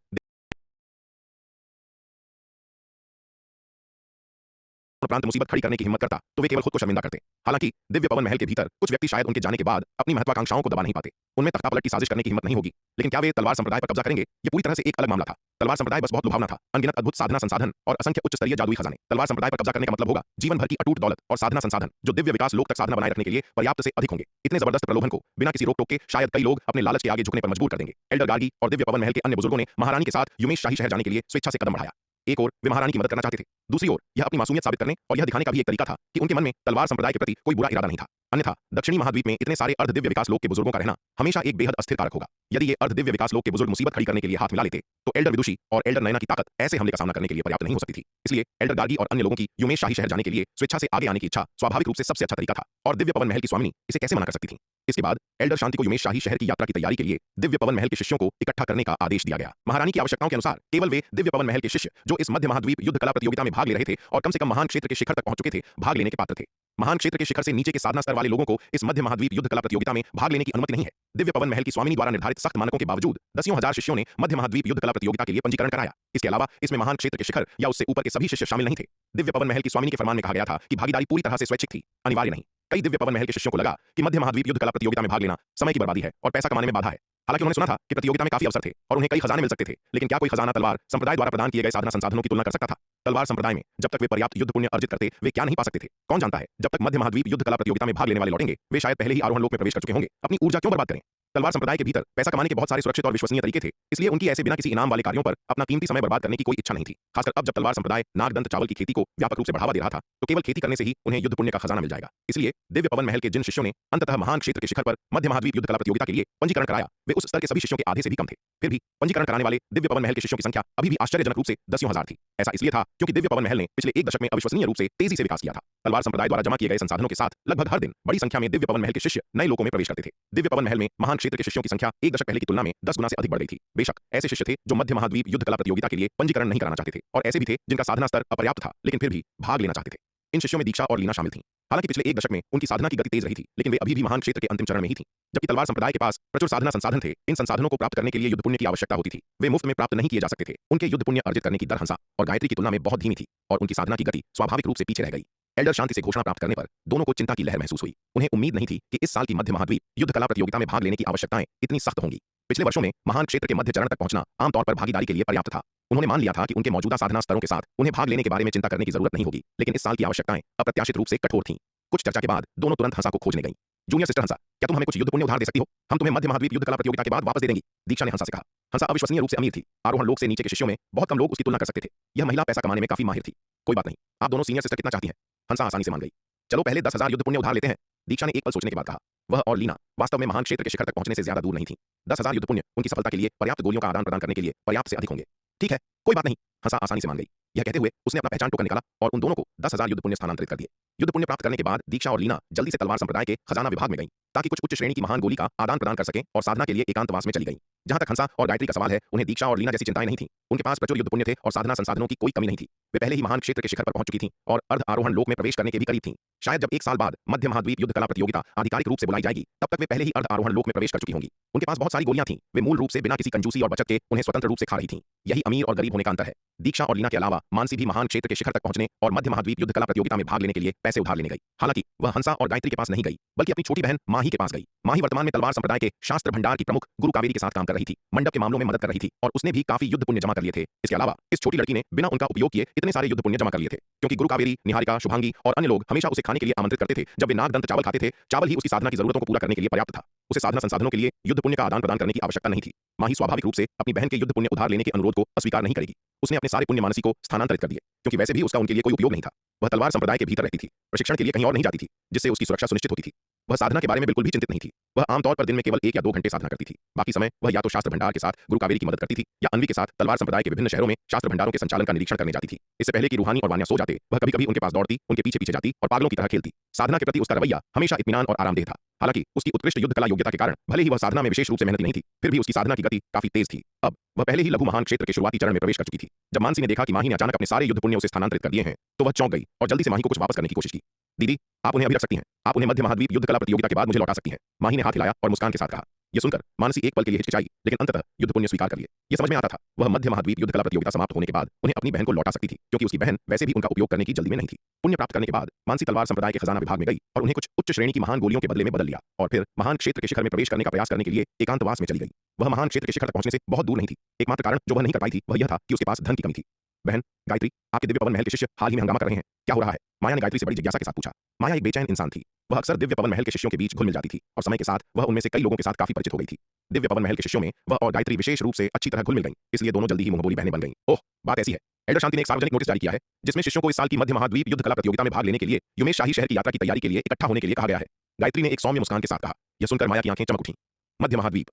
प्रांत मुसीबत खड़ी करने की हिम्मत करता तो वे केवल खुद को शर्मिंदा करते। हालांकि दिव्य पवन महल के भीतर कुछ व्यक्ति शायद उनके जाने के बाद अपनी महत्वाकांक्षाओं को दबा नहीं पाते। उनमें तख्तापलट की साजिश करने की हिम्मत नहीं होगी, लेकिन क्या वे तलवार संप्रदाय पर कब्जा करेंगे? यह पूरी तरह से एक अलग मामला था। तलवार संप्रदाय बस बहुत लुभावना था। अनगिनत अद्भुत साधना संसाधन और असंख्य उच्च स्तरीय जादुई खजाने। तलवार संप्रदाय पर कब्जा करने का मतलब होगा जीवन भर की अटूट दौलत और साधना संसाधन जो दिव्य विकास लोक तक साधना बनाए रखने के लिए पर्याप्त से अधिक होंगे। इतने जबरदस्त प्रलोभन को बिना किसी रोक टोक के शायद कई लोग अपने लालच के आगे झुकने पर मजबूर कर देंगे। एल्डर गार्गी और दिव्य पवन महल के अन्य बुजुर्गों ने महारानी के साथ युमेश शाही शहर जाने के लिए स्वेच्छा से कदम बढ़ाया। एक ओर वे महारानी की मदद करना चाहते थे, दूसरी ओर यह अपनी मासूमियत साबित करने और यह दिखाने का भी एक तरीका था कि उनके मन में तलवार संप्रदाय के प्रति कोई बुरा इरादा नहीं था। अन्यथा दक्षिणी महाद्वीप में इतने सारे अर्ध दिव्य विकास लोक के बुजुर्गों का रहना हमेशा एक बेहद अस्थिर कारक होगा। यदि ये अर्ध दिव्य विकास लोक के बुजुर्ग मुसीबत खड़ी करने के लिए हाथ मिला लेते तो एल्डर विदुषी और एल्डर नयना की ताकत ऐसे हमले का सामना करने के लिए पर्याप्त नहीं हो सकती थी। इसलिए एल्डर गार्गी और अन्य लोगों की युमेश शाही शहर जाने के लिए स्वेच्छा से आगे आने की इच्छा स्वाभाविक रूप से सबसे अच्छा तरीका था और दिव्य पवन महल की स्वामिनी इसे कैसे मना कर सकती थी। इसके बाद एल्डर शांति को युमेश शाही शहर की यात्रा की तैयारी के लिए दिव्य पवन महल के शिष्यों को इकट्ठा करने का आदेश दिया गया। महारानी की आवश्यकताओं के अनुसार केवल वे दिव्य पवन महल के शिष्य जो इस मध्य महाद्वीप युद्ध कला प्रतियोगिता में भाग ले रहे थे और कम से कम महान क्षेत्र के शिखर तक पहुंच चुके थे भाग लेने के पात्र थे। महान क्षेत्र के शिखर से नीचे के साधना स्तर वाले लोगों को इस मध्य महाद्वीप युद्ध कला प्रतियोगिता में भाग लेने की अनुमति नहीं है। दिव्य पवन महल की स्वामिनी द्वारा निर्धारित सख्त मानकों के बावजूद दसियों हजार शिष्यों ने मध्य महाद्वीप युद्ध कला प्रतियोगिता के लिए पंजीकरण कराया। इसके अलावा इसमें महान क्षेत्र के शिखर या उससे ऊपर के सभी शिष्य शामिल नहीं थे। दिव्य पवन महल की स्वामिनी के फरमान में कहा गया था कि भागीदारी पूरी तरह से स्वैच्छिक थी, अनिवार्य नहीं। कई दिव्य पवन महल के शिष्यों को लगा कि मध्य महाद्वीप युद्ध कला प्रतियोगिता में भाग लेना समय की बर्बादी है और पैसा कमाने में बाधा है। हालांकि उन्होंने सुना था कि प्रतियोगिता में काफी अवसर थे और उन्हें कई खजाने मिल सकते थे, लेकिन क्या कोई खजाना तलवार संप्रदाय द्वारा प्रदान किए गए साधना संसाधनों की तुलना कर सकता था? तलवार संप्रदाय में जब तक वे पर्याप्त युद्ध पुण्य अर्जित करते वे क्या नहीं पा सकते थे? कौन जानता है, जब तक मध्य महाद्वीप युद्ध कला प्रतियोगिता में भाग लेने वाले लौटेंगे वे शायद पहले ही आरोहण लोक में प्रवेश कर चुके होंगे। अपनी ऊर्जा क्यों बर्बाद करें? तलवार संप्रदाय के भीतर पैसा कमाने के बहुत सारे सुरक्षित और विश्वसनीय तरीके थे, इसलिए उनकी ऐसे बिना किसी इनाम वाले कार्यों पर अपना कीमती समय बर्बाद करने की कोई इच्छा नहीं थी। खासकर अब जब तलवार संप्रदाय नागदंत चावल की खेती को व्यापक रूप से बढ़ावा दे रहा था तो केवल खेती करने से ही उन्हें युद्ध पुण्य का खजाना मिल जाएगा। इसलिए दिव्य पवन महल के जिन शिष्यों ने अंततः महान क्षेत्र के शिखर पर मध्य महाद्वीप युद्ध कला प्रतियोगिता के लिए पंजीकरण कराया वे उस स्तर के सभी शिष्यों के आधे से भी कम थे। फिर भी पंजीकरण कराने वाले दिव्य पवन महल के शिष्यों की संख्या अभी भी आश्चर्यजनक रूप से दसियों हजार थी। ऐसा इसलिए था क्योंकि दिव्य पवन महल ने पिछले एक दशक में अविश्वसनीय रूप से तेजी से विकास किया था। तलवार संप्रदाय द्वारा जमा किए गए संसाधनों के साथ लगभग हर दिन बड़ी संख्या में दिव्य पवन महल के शिष्य नए लोकों में प्रवेश करते थे। दिव्य पवन महल में महान क्षेत्र के शिष्यों की संख्या एक दशक पहले की तुलना में 10 गुना से अधिक बढ़ गई थी। बेशक ऐसे शिष्य थे जो मध्य महाद्वीप युद्ध कला प्रतियोगिता के लिए पंजीकरण नहीं कराना चाहते थे और ऐसे भी थे जिनका साधना स्तर अपर्याप्त था लेकिन फिर भी भाग लेना चाहते थे। इन शिष्यों में दीक्षा और लीना शामिल थीं। हालांकि पिछले एक दशक में उनकी साधना की गति तेज रही थी लेकिन वे अभी भी महान क्षेत्र के अंतिम चरण में ही थीं। जबकि तलवार संप्रदाय के पास प्रचुर साधना संसाधन थे, इन संसाधनों को प्राप्त करने के लिए युद्ध पुण्य की आवश्यकता होती थी। वे मुफ्त में प्राप्त नहीं किए जा सकते थे। उनके युद्ध पुण्य अर्जित करने की दर हंसा और गायत्री की तुलना में बहुत धीमी थी और उनकी साधना की गति स्वाभाविक रूप से पीछे रह गई। एल्डर शांति से घोषणा प्राप्त करने पर दोनों को चिंता की लहर महसूस हुई। उन्हें उम्मीद नहीं थी कि इस साल की मध्य महाद्वीप युद्ध कला प्रतियोगिता में भाग लेने की आवश्यकताएं इतनी सख्त होंगी। पिछले वर्षों में महान क्षेत्र के मध्य चरण तक पहुंचना आमतौर पर भागीदारी के लिए पर्याप्त था। उन्होंने मान लिया था कि उनके मौजूदा साधना स्तरों के साथ उन्हें भाग लेने के बारे में चिंता करने की जरूरत नहीं होगी, लेकिन इस साल की आवश्यकताएं अप्रत्याशित रूप से कठोर थीं। कुछ चर्चा के बाद दोनों तुरंत हंसा को खोजने गईं। जूनियर सिस्टर हंसा, क्या तुम हमें कुछ युद्ध पुण्य उधार दे सकती हो? हम तुम्हें मध्य महाद्वीप युद्ध कला प्रतियोगिता के बाद वापस दे देंगी, दीक्षा ने हंसा से कहा। हंसा अविश्वसनीय रूप से अमीर थी। आरोहण लोक से नीचे के शिष्यों में बहुत कम लोग उसकी तुलना कर सकते थे। यह महिला पैसा कमाने में काफी माहिर थी। कोई बात नहीं, आप दोनों सीनियर सिस्टर कितना चाहती हैं? हंसा आसानी से मान गई। चलो पहले 10,000 युद्ध पुण्य उधार लेते हैं, दीक्षा ने एक पल सोचने के बाद कहा। वह और लीना वास्तव में महान क्षेत्र के शिखर तक पहुंचने से ज्यादा दूर नहीं थी। 10,000 युद्ध पुण्य उनकी सफलता के लिए पर्याप्त गोलियों का आदान प्रदान करने के लिए पर्याप्त से अधिक होंगे। ठीक है, कोई बात नहीं, हंसा आसानी से मान गई। यह कहते हुए उसने अपना पहचान टोकन निकाला और उन दोनों को 10,000 युद्ध पुण्य स्थानांतरित कर दिए। युद्ध पुण्य प्राप्त करने के बाद दीक्षा और लीना जल्दी से तलवार संप्रदाय के खजाना विभाग में गईं ताकि कुछ उच्च श्रेणी की महान गोली का आदान प्रदान कर सकें और साधना के लिए एकांतवास में चली गईं। जहां तक हंसा और गायत्री का सवाल है, उन्हें दीक्षा और लीना जैसी चिंताएं नहीं थीं। उनके पास प्रचुर युद्ध पुण्य थे और साधना संसाधनों की कोई कमी नहीं थी। वे पहले ही महान क्षेत्र के शिखर पर पहुंच चुकी थीं और अर्ध आरोहण लोक में प्रवेश करने के भी करीब थीं। शायद जब एक साल बाद मध्य महाद्वीप युद्ध कला प्रतियोगिता आधिकारिक रूप से बुलाई जाएगी तब तक वे पहले ही अर्ध आरोहण लोक में प्रवेश कर चुकी होंगी। उनके पास बहुत सारी गोलियां थीं। वे मूल रूप से बिना किसी कंजूसी और बचत के उन्हें स्वतंत्र रूप से खा रही थीं। यही अमीर और गरीब होने का अंतर है। दीक्षा और लीना के अलावा मानसी भी महान क्षेत्र के शिखर तक पहुंचने और मध्य महाद्वीप युद्ध कला प्रतियोगिता में भाग लेने के लिए पैसे उधार लेने गई। हालांकि वह हंसा और गायत्री के पास नहीं गई बल्कि अपनी छोटी बहन माही के पास गई। माही वर्तमान में तलवार संप्रदाय के शास्त्र भंडार की प्रमुख गुरु कावेरी के साथ काम कर रही थी, मंडप के मामलों में मदद कर रही थी और उसने भी काफी युद्ध पुण्य जमा कर लिए थे। इसके अलावा इस छोटी लड़की ने बिना उनका उपयोग किए इतने सारे युद्ध पुण्य जमा कर लिए थे क्योंकि गुरु कावेरी, निहारिका, शुभांगी और अन्य लोग हमेशा उसे खाने के लिए आमंत्रित करते थे। जब वे नागदंत चावल खाते थे, चावल ही उसकी साधना की जरूरतों को पूरा करने के लिए पर्याप्त था। उसे साधना संसाधनों के लिए युद्ध पुण्य का आदान प्रदान करने की आवश्यकता नहीं थी। माही स्वाभाविक रूप से अपनी बहन के युद्ध पुण्य उधार लेने के अनुरोध को अस्वीकार नहीं करेगी। उसने अपने सारे पुण्य मानसी को स्थानांतरित कर दिए क्योंकि वैसे भी उसका उनके लिए कोई उपयोग नहीं था। वह तलवार संप्रदाय के भीतर रहती थी, प्रशिक्षण के लिए कहीं और नहीं जाती थी, जिससे उसकी सुरक्षा सुनिश्चित होती थी। वह साधना के बारे में बिल्कुल भी चिंतित नहीं थी। वह आमतौर पर दिन में केवल 1 या 2 घंटे साधना करती थी। बाकी समय वह या तो शास्त्र भंडार के साथ गुरु कावेरी की मदद करती थी या अन्वी के साथ तलवार संप्रदाय के विभिन्न शहरों में शास्त्र भंडारों के संचालन का निरीक्षण करने जाती थी। इससे पहले कि रूहानी और वान्या सो जाते, वह कभी-कभी उनके पास दौड़ती, उनके पीछे पीछे जाती और पागलों की तरह खेलती। साधना के प्रति उसका रवैया हमेशा इत्मीनान और आरामदेह था। हालांकि उसकी उत्कृष्ट युद्ध कला योग्यता के कारण भले ही वह साधना में विशेष रूप से मेहनती नहीं थी, फिर भी उसकी साधना की गति काफी तेज थी। अब वह पहले ही लघु महान क्षेत्र के शुरुआती चरण में प्रवेश कर चुकी थी। जब मानसी ने देखा कि माही ने अचानक अपने सारे युद्ध पुण्य उसे स्थानांतरित कर दिए हैं तो वह चौंक गई और जल्दी से माही को कुछ वापस करने की कोशिश की। दीदी, आप उन्हें अभी रख सकती हैं। आप उन्हें मध्य महाद्वीप युद्ध कला प्रतियोगिता के बाद मुझे लौटा सकती हैं। माही ने हाथ हिलाया और मुस्कान के साथ कहा। यह सुनकर मानसी एक पल के लिए हिचकिचाई, लेकिन अंततः युद्ध पुण्य स्वीकार कर लिए। यह समझ में आता था वह मध्य महाद्वीप युद्ध कला प्रतियोगिता समाप्त होने के बाद उन्हें अपनी बहन को लौटा सकती थी, क्योंकि उसकी बहन वैसे भी उनका उपयोग करने की जल्दी में नहीं थी। पुण्य प्राप्त करने के बाद मानसी तलवार संप्रदाय के खजाना विभाग में गई और उन्हें कुछ उच्च श्रेणी की महान गोलियों के बदले में बदल लिया और फिर महान क्षेत्र के शिखर में प्रवेश करने का प्रयास करने के लिए एकांतवास में चली गई। वह महान क्षेत्र के शिखर तक पहुंचने से बहुत दूर नहीं थी। एकमात्र कारण जो वह नहीं कर पाई थी वह यह था कि उसके पास धन की कमी थी। बहन गायत्री, आपके दिव्य पवन महल के शिष्य हाल ही में हंगामा कर रहे हैं, क्या हो रहा है? माया ने गायत्री से बड़ी जिज्ञासा के साथ पूछा। माया एक बेचैन इंसान थी। वह अक्सर दिव्य पवन महल के शिष्यों के बीच घुल मिल जाती थी और समय के साथ वह उनमें से कई लोगों के साथ काफी परिचित हो गई थी। दिव्य पवन महल के शिष्यों में वह और गायत्री विशेष रूप से अच्छी तरह घुल मिल गई, इसलिए दोनों जल्दी ही मुंहबोली बहनें बन गईं। ओह, बात ऐसी है। एल्डर शांति ने एक सार्वजनिक नोटिस जारी किया है जिसमें शिष्यों को इस साल की मध्य महाद्वीप युद्ध कला प्रतियोगिता में भाग लेने के लिए युमेश शाही शहर की यात्रा की तैयारी के लिए इकट्ठा होने के लिए कहा गया है। गायत्री ने एक सौम्य मुस्कान के साथ कहा। यह सुनकर माया की आंखें चमक उठीं। मध्य महाद्वीप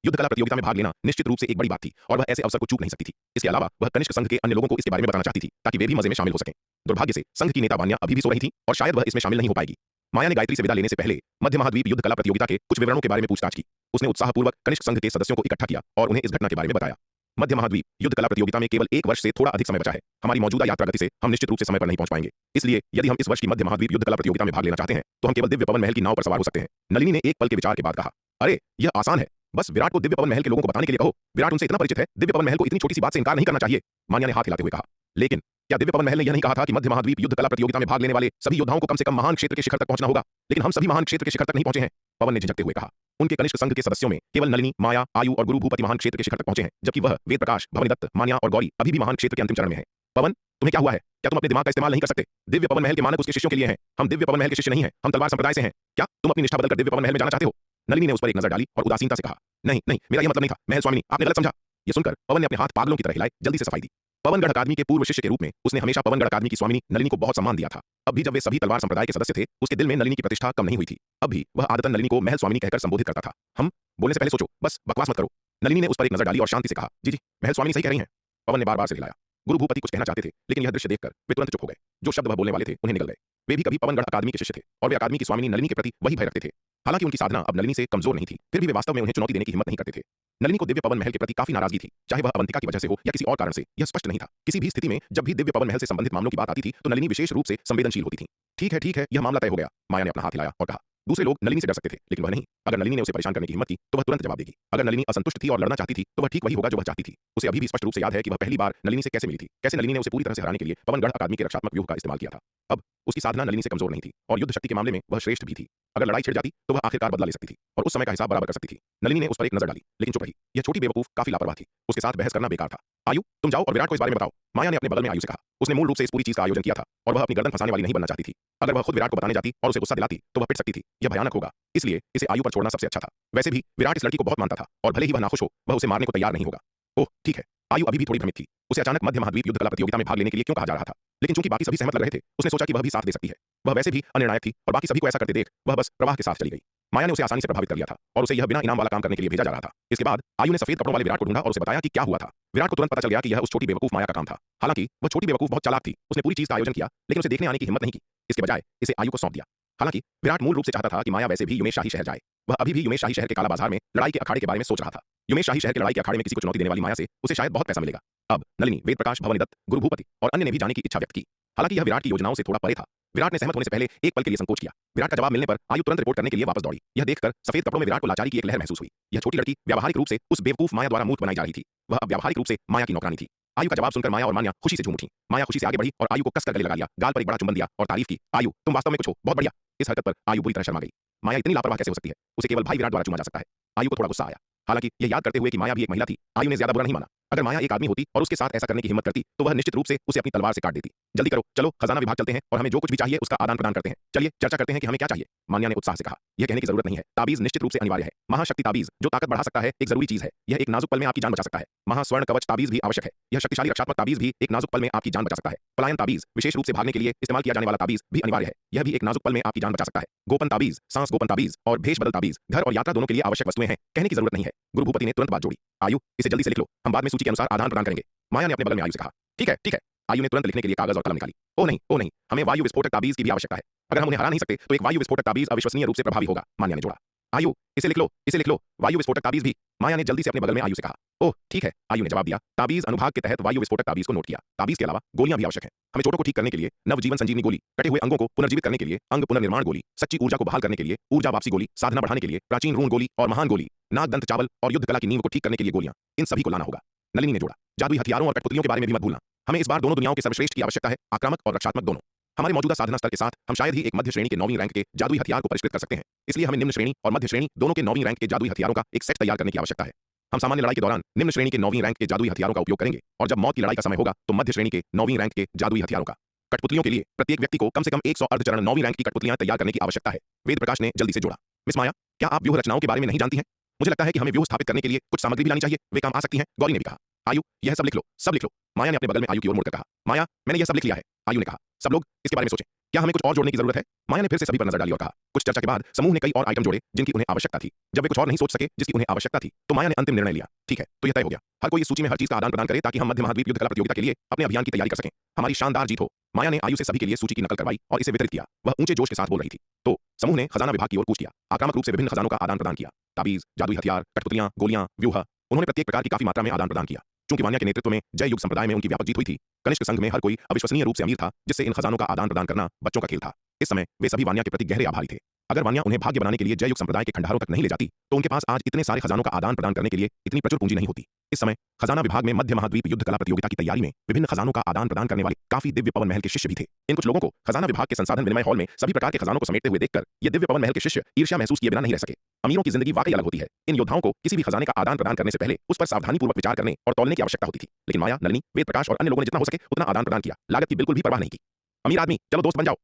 युद्ध कला प्रतियोगिता में भाग लेना निश्चित रूप से एक बड़ी बात थी और वह ऐसे अवसर को चूक नहीं सकती थी। इसके अलावा वह कनिष्क संघ के अन्य लोगों को इसके बारे में बताना चाहती थी ताकि वे भी मजे में शामिल हो सकें। दुर्भाग्य से संघ की नेता वान्या अभी भी सो रही थी और शायद वह इसमें शामिल नहीं हो पाएगी। माया ने गायत्री से विदा लेने से पहले मध्य महाद्वीप युद्ध कला प्रतियोगिता के कुछ विवरणों के बारे में पूछताछ की। उसने उत्साहपूर्वक कनिष्क संघ के सदस्यों को इकट्ठा किया और उन्हें इस घटना के बारे में बताया। मध्य महाद्वीप युद्ध कला प्रतियोगिता में केवल 1 वर्ष से थोड़ा अधिक समय बचा है। हमारी मौजूदा यात्रा गति से हम निश्चित रूप से समय पर नहीं पहुंच पाएंगे। इसलिए यदि हम इस वर्ष की मध्य महाद्वीप युद्ध कला प्रतियोगिता में भाग लेना चाहते हैं तो हम केवल दिव्य पवन महल की नाव पर सवार हो सकते हैं। नलिनी ने एक पल के विचार के बाद कहा। अरे, यह आसान है। बस विराट को दिव्य पवन महल के लोगों को बताने के लिए कहो। विराट उनसे इतना परिचित है, दिव्य पवन महल को इतनी छोटी सी बात से इनकार नहीं करना चाहिए। मान्या ने हाथ हिलाते हुए कहा। लेकिन क्या दिव्य पवन महल ने यह नहीं कहा था कि मध्य महाद्वीप युद्ध कला प्रतियोगिता में भाग लेने वाले सभी योद्धाओं को कम से कम महान क्षेत्र के शिखर तक पहुंचना होगा? लेकिन हम सभी महान क्षेत्र के शिखर तक नहीं पहुंचे हैं, पवन ने झिझकते हुए कहा। उनके कनिष्क संघ के सदस्यों में केवल नलिनी, माया, आयु और गुरु भूपति महान क्षेत्र के शिखर तक पहुंचे हैं, जबकि वह वेद प्रकाश, भवनिदत्त, मान्या और गौरी अभी भी महान क्षेत्र के अंतिम चरण में हैं। पवन, तुम्हें क्या हुआ है? क्या तुम अपने दिमाग का इस्तेमाल नहीं कर सकते? दिव्य पवन महल के मानक उसके शिष्यों के लिए हैं। हम दिव्य पवन महल के शिष्य नहीं हैं, हम तलवार संप्रदाय से हैं। क्या तुम अपनी निष्ठा बदलकर दिव्य पवन महल में जाना चाहते हो? नलिनी ने उस पर एक नजर डाली और उदासीनता से कहा। नहीं नहीं, मेरा यह मतलब नहीं था महल स्वामिनी, आपने गलत समझा। यह सुनकर पवन ने अपने हाथ पागलों की तरह हिलाए जल्दी से सफाई दी। पवनगढ़ अकादमी के पूर्व शिष्य के रूप में उसने हमेशा पवनगढ़ अकादमी की स्वामिनी नलिनी को बहुत सम्मान दिया था। अब भी जब वे सभी तलवार संप्रदाय के सदस्य थे, उसके दिल में नलिनी की प्रतिष्ठा कम नहीं हुई थी। अब भी वह आदतन नलिनी को महल स्वामिनी कहकर संबोधित करता था। हम बोलने से पहले सोचो, बस बकवास मत करो। नलिनी ने उस पर एक नजर डाली और शांति से कहा। जी जी, महल स्वामिनी सही कह रही हैं। पवन ने बार बार से हिलाया। गुरु भूपति कुछ कहना चाहते थे, लेकिन यह दृश्य देखकर वे तुरंत चुप हो गए। जो शब्द वह बोलने वाले थे उन्हें निकल गए। वे भी कभी पवनगढ़ अकादमी के शिष्य थे और वे अकादमी की स्वामिनी नलिनी के प्रति वही भय रखते थे। हालांकि उनकी साधना अब नलिनी से कमजोर नहीं थी, फिर भी वे वास्तव में उन्हें चुनौती देने की हिम्मत नहीं करते थे। नलिनी को दिव्य पवन महल के प्रति काफी नाराजगी थी, चाहे वह अवंतिका की वजह से हो या किसी और कारण से, यह स्पष्ट नहीं था। किसी भी स्थिति में जब भी दिव्य पवन महल से संबंधित मामलों की बात आती थी तो नलिनी विशेष रूप से संवेदनशील होती थी। ठीक है, यह मामला तय हो गया। माया ने अपना हाथ हिलाया और कहा। दूसरे लोग नलिनी से डर सकते थे, लेकिन वह नहीं। अगर नलिनी ने उसे परेशान करने की हिम्मत की तो वह तुरंत जवाब देगी। अगर नलिनी असंतुष्ट थी और लड़ना चाहती थी तो वह ठीक वही होगा जो वह चाहती थी। उसे अभी भी स्पष्ट रूप से याद है कि वह पहली बार नलिनी से कैसे मिली थी, कैसे नलिनी ने उसे पूरी तरह से हराने के लिए पवनगढ़ अकादमी के रक्षात्मक व्यूह का इस्तेमाल किया था। अब उसकी साधना नलिनी से कमजोर नहीं थी और युद्ध शक्ति के मामले में वह श्रेष्ठ भी थी। अगर लड़ाई छिड़ जाती तो वह आखिरकार बदला ले सकती थी और उस समय का हिसाब बराबर कर सकती थी। नलिनी ने उस पर एक नजर डाली, लेकिन चुप रही। यह छोटी बेवकूफ काफी लापरवाह थी। उसके साथ बहस करना बेकार था। आयु, तुम जाओ और विराट को इस बारे में बताओ। माया ने अपने बगल में आयु से कहा। उसने मूल रूप से इस पूरी चीज का आयोजन किया था और वह अपनी गर्दन फंसाने वाली नहीं बनना चाहती थी। अगर वह खुद विराट को बताने जाती और उसे गुस्सा दिलाती तो वह पिट सकती थी। यह भयानक होगा, इसलिए इसे आयु पर छोड़ना सबसे अच्छा था। वैसे भी विराट इस लड़की को बहुत मानता था और भले ही वह नाखुश हो, वह उसे मारने को तैयार नहीं होगा। ओह ठीक है। आयु अभी भी थोड़ी भ्रमित थी। उसे अचानक मध्य महाद्वीप युद्ध कला प्रतियोगिता में भाग लेने के लिए क्यों कहा जा रहा था, लेकिन चूंकि बाकी सभी सहमत लग रहे थे, उसने सोचा कि वह भी साथ दे सकती है। वह वैसे भी अनिर्णायक थी और बाकी सभी को ऐसा करते देख वह बस प्रवाह के साथ चली गई। माया ने उसे आसानी से प्रभावित कर लिया था और उसे यह बिना इनाम वाला काम करने के लिए भेजा जा रहा था। इसके बाद आयु ने सफेद कपड़ों वाले विराट को ढूंढा और उसे बताया कि क्या हुआ था। विराट को तुरंत पता चल गया कि यह उस छोटी बेवकूफ माया का काम था। हालांकि वह छोटी बेवकूफ बहुत चालाक थी। उसने पूरी चीज का आयोजन किया, लेकिन उसे देखने आने की हिम्मत नहीं की। इसके बजाय इसे आयु को सौंप दिया। हालांकि विराट मूल रूप से चाहता था कि माया वैसे भी युमेश शाही शहर जाए। वह अभी भी युमेश शाही शहर के काला बाजार में लड़ाई के अखाड़े के बारे में सोच रहा था। युमेश शाही शहर के लड़ाई के अखाड़े में किसी को चुनौती देने वाली माया से उसे शायद बहुत पैसा मिलेगा। अब नलिनी, वेद प्रकाश, भवनिदत्त, गुरु भूपति और अन्य ने भी जाने की इच्छा व्यक्त की। हालांकि यह विराट की योजनाओं से थोड़ा परे था। विराट ने सहमत होने से पहले एक पल के लिए संकोच किया। विराट का जवाब मिलने पर आयु तुरंत रिपोर्ट करने के लिए वापस दौड़ी। यह देखकर सफेद कपड़ों में विराट को लाचारी की एक लहर महसूस हुई। यह छोटी लड़की व्यावहारिक रूप से उस बेवकूफ माया द्वारा मूर्ख बनाई जा रही थी। वह अब व्यावहारिक रूप से माया की नौकरानी थी। आयु का जवाब सुनकर माया और मान्या खुशी से झूम उठी। माया खुशी से आगे बढ़ी और आयु को कसकर गले लगा लिया, गाल पर एक बड़ा चुंबन दिया और तारीफ की। आयु, तुम वास्तव में कुछ हो, बहुत बढ़िया। इस हरकत पर आयु बुरी तरह शर्मा गई। माया इतनी लापरवाह कैसे हो सकती है? उसे केवल भाई विराट द्वारा चुमा जा सकता है। आयु को थोड़ा गुस्सा आया। हालांकि यह याद करते हुए कि माया भी एक महिला थी, आयु ने ज्यादा बुरा नहीं माना। अगर माया एक आदमी होती और उसके साथ ऐसा करने की हिम्मत करती तो वह निश्चित रूप से उसे अपनी तलवार से काट देती। जल्दी करो, चलो खजाना विभाग चलते हैं और हमें जो कुछ भी चाहिए उसका आदान प्रदान करते हैं। चलिए चर्चा करते हैं कि हमें क्या चाहिए। मान्या ने उत्साह से कहा। यह कहने की जरूरत नहीं है, ताबीज निश्चित रूप से अनिवार्य है। महाशक्ति ताबीज जो ताकत बढ़ा सकता है एक जरूरी चीज है। यह एक नाजुक पल में आपकी जान बचा सकता है। महास्वर्ण कवच ताबीज भी आवश्यक है। यह शक्तिशाली रक्षात्मक ताबीज भी एक नाजुक पल में आपकी जान बचा सकता है। पलायन ताबीज विशेष रूप से भागने के लिए इस्तेमाल किया जाने वाला ताबीज भी अनिवार्य है। यह भी एक नाजुक पल में आपकी जान बचा सकता है। गोपन ताबीज, सांस गोपन ताबीज और भेष बदल ताबीज घर और यात्रा दोनों के लिए आवश्यक वस्तुएं हैं। कहने की जरूरत नहीं है। गुरु भूपति ने तुरंत बात जोड़ी। आयु, इसे जल्दी से लिख लो, हम बाद में सूची के अनुसार आदान प्रदान करेंगे। माया ने अपने बगल में आयु से कहा। ठीक है। आयु ने तुरंत लिखने के लिए कागज और कलम निकाली। ओ नहीं, हमें वायु विस्फोटक ताबीज की भी आवश्यकता है। अगर हम उन्हें हरा नहीं सकते तो एक वायु विस्फोटक ताबीज अविश्वसनीय रूप से प्रभावी होगा, मान्या ने जोड़ा। आयु, इसे लिख लो, वायु विस्फोटक ताबीज भी। माया ने जल्दी से अपने बगल में आयु से कहा। ओह ठीक है, आयु ने जवाब दिया। ताबीज अनुभाग के तहत वायु विस्फोटक ताबीज को नोट किया। ताबीज के अलावा गोलियां भी आवश्यक हैं। हमें चोटों को ठीक करने के लिए नवजीवन संजीवनी गोली, कटे हुए अंगों को पुनर्जीवित करने के लिए अंग पुनर्निर्माण गोली, सच्ची ऊर्जा को बहाल करने के लिए ऊर्जा वापसी गोली, साधना बढ़ाने के लिए प्राचीन रून गोली और महान गोली, नागदंत चावल और युद्ध कला की नींव को ठीक करने के लिए गोलियां, इन सभी को लाना होगा। नलिनी ने जोड़ा। जादुई हथियारों और कठपुतलियों के बारे में भी मत भूलना। हमें इस बार दोनों दुनियाओं के सर्वश्रेष्ठ की आवश्यकता है, आक्रामक और रक्षात्मक दोनों। हमारे मौजूदा साधना स्तर के साथ हम शायद ही एक मध्य श्रेणी के 9वीं रैंक के जादुई हथियार को परिष्कृत कर सकते हैं। इसलिए हमें निम्न श्रेणी और मध्य श्रेणी दोनों के 9वीं रैंक के जादुई हथियारों का एक सेट तैयार करने की आवश्यकता है। हम सामान्य लड़ाई के दौरान निम्न श्रेणी के 9वीं रैंक के जादुई हथियारों का उपयोग करेंगे और जब मौत की लड़ाई का समय होगा तो मध्य श्रेणी के 9वीं रैंक के जादुई हथियारों का। कठपुतलियों के लिए प्रत्येक व्यक्ति को कम से कम 100 अर्धचरण 9वीं रैंक की कठपुतलियां तैयार करने की आवश्यकता है। वेद प्रकाश ने जल्दी से जोड़ा। मिस माया, क्या आप व्यूह रचनाओं के बारे में नहीं जानती हैं? मुझे लगता है कि हमें व्यूह स्थापित करने के लिए कुछ सामग्री भी लानी चाहिए, वे काम आ सकती हैं। गौरी ने भी कहा। आयु, यह सब लिख लो, सब लिख लो। माया ने अपने बगल में आयु की ओर मुड़कर कहा। माया, मैंने यह सब लिख लिया है। आयु ने कहा। सब लोग इसके बारे में सोचें, क्या हमें कुछ और जोड़ने की जरूरत है? माया ने फिर से सभी पर नजर डाली और कहा। कुछ चर्चा के बाद समूह ने कई और आइटम जोड़े जिनकी उन्हें आवश्यकता थी। जब वे कुछ और नहीं सोच सके जिसकी उन्हें आवश्यकता थी तो माया ने अंतिम निर्णय लिया। ठीक है, तो यह तय हो गया। हर कोई इस सूची में हर चीज का आदान प्रदान करे ताकि हम मध्य महाद्वीप युद्ध कला प्रतियोगिता के लिए अपने अभियान की तैयारी कर सकें। हमारी शानदार जीत हो। माया ने आयु से सभी के लिए सूची की नकल करवाई और इसे वितरित किया। वह ऊंचे जोश के साथ बोल रही थी। तो समूह ने खजाना विभाग की ओर कूच किया, आक्रामक रूप से विभिन्न खजानों का आदान प्रदान किया। ताबीज, जादुई हथियार, कठपुतलियां, गोलियां, व्यूह, उन्होंने प्रत्येक प्रकार की काफी मात्रा में आदान प्रदान किया। चूंकि वान्या के नेतृत्व में जय युग संप्रदाय में उनकी व्यापक जीत हुई थी, कनिष्क संघ में हर कोई अविश्वसनीय रूप से अमीर था, जिससे इन खजानों का आदान प्रदान करना बच्चों का खेल था। इस समय वे सभी वान्या के प्रति गहरे आभारी थे। अगर वान्या उन्हें भाग्य बनाने के लिए जय युग संप्रदाय के खंडहारों तक नहीं ले जाती तो उनके पास आज इतने सारे खजानों का आदान प्रदान करने के लिए इतनी प्रचुर पूंजी नहीं होती। इस समय खजाना विभाग में मध्य महाद्वीप युद्ध कला प्रतियोगिता की तैयारी में विभिन्न खजानों का आदान प्रदान करने वाले काफी दिव्य पवन महल के शिष्य भी थे। इन कुछ लोगों को खजाना विभाग के संसाधन विनिमय हॉल में सभी प्रकार के खजानों को समेटते हुए देखकर ये दिव्य पवन महल के शिष्य ईर्ष्या महसूस किए बिना नहीं रह सके। अमीरों की जिंदगी वाकई अलग होती है। इन योद्धाओं को किसी भी खजाने का आदान प्रदान करने से पहले उस पर सावधानीपूर्वक विचार करने और तौलने की आवश्यकता होती थी। लेकिन माया, नलिनी, वेद प्रकाश और अन्य लोगों ने जितना हो सके उतना आदान प्रदान किया, लागत की बिल्कुल भी परवाह नहीं की। अमीर आदमी, चलो दोस्त बन जाओ।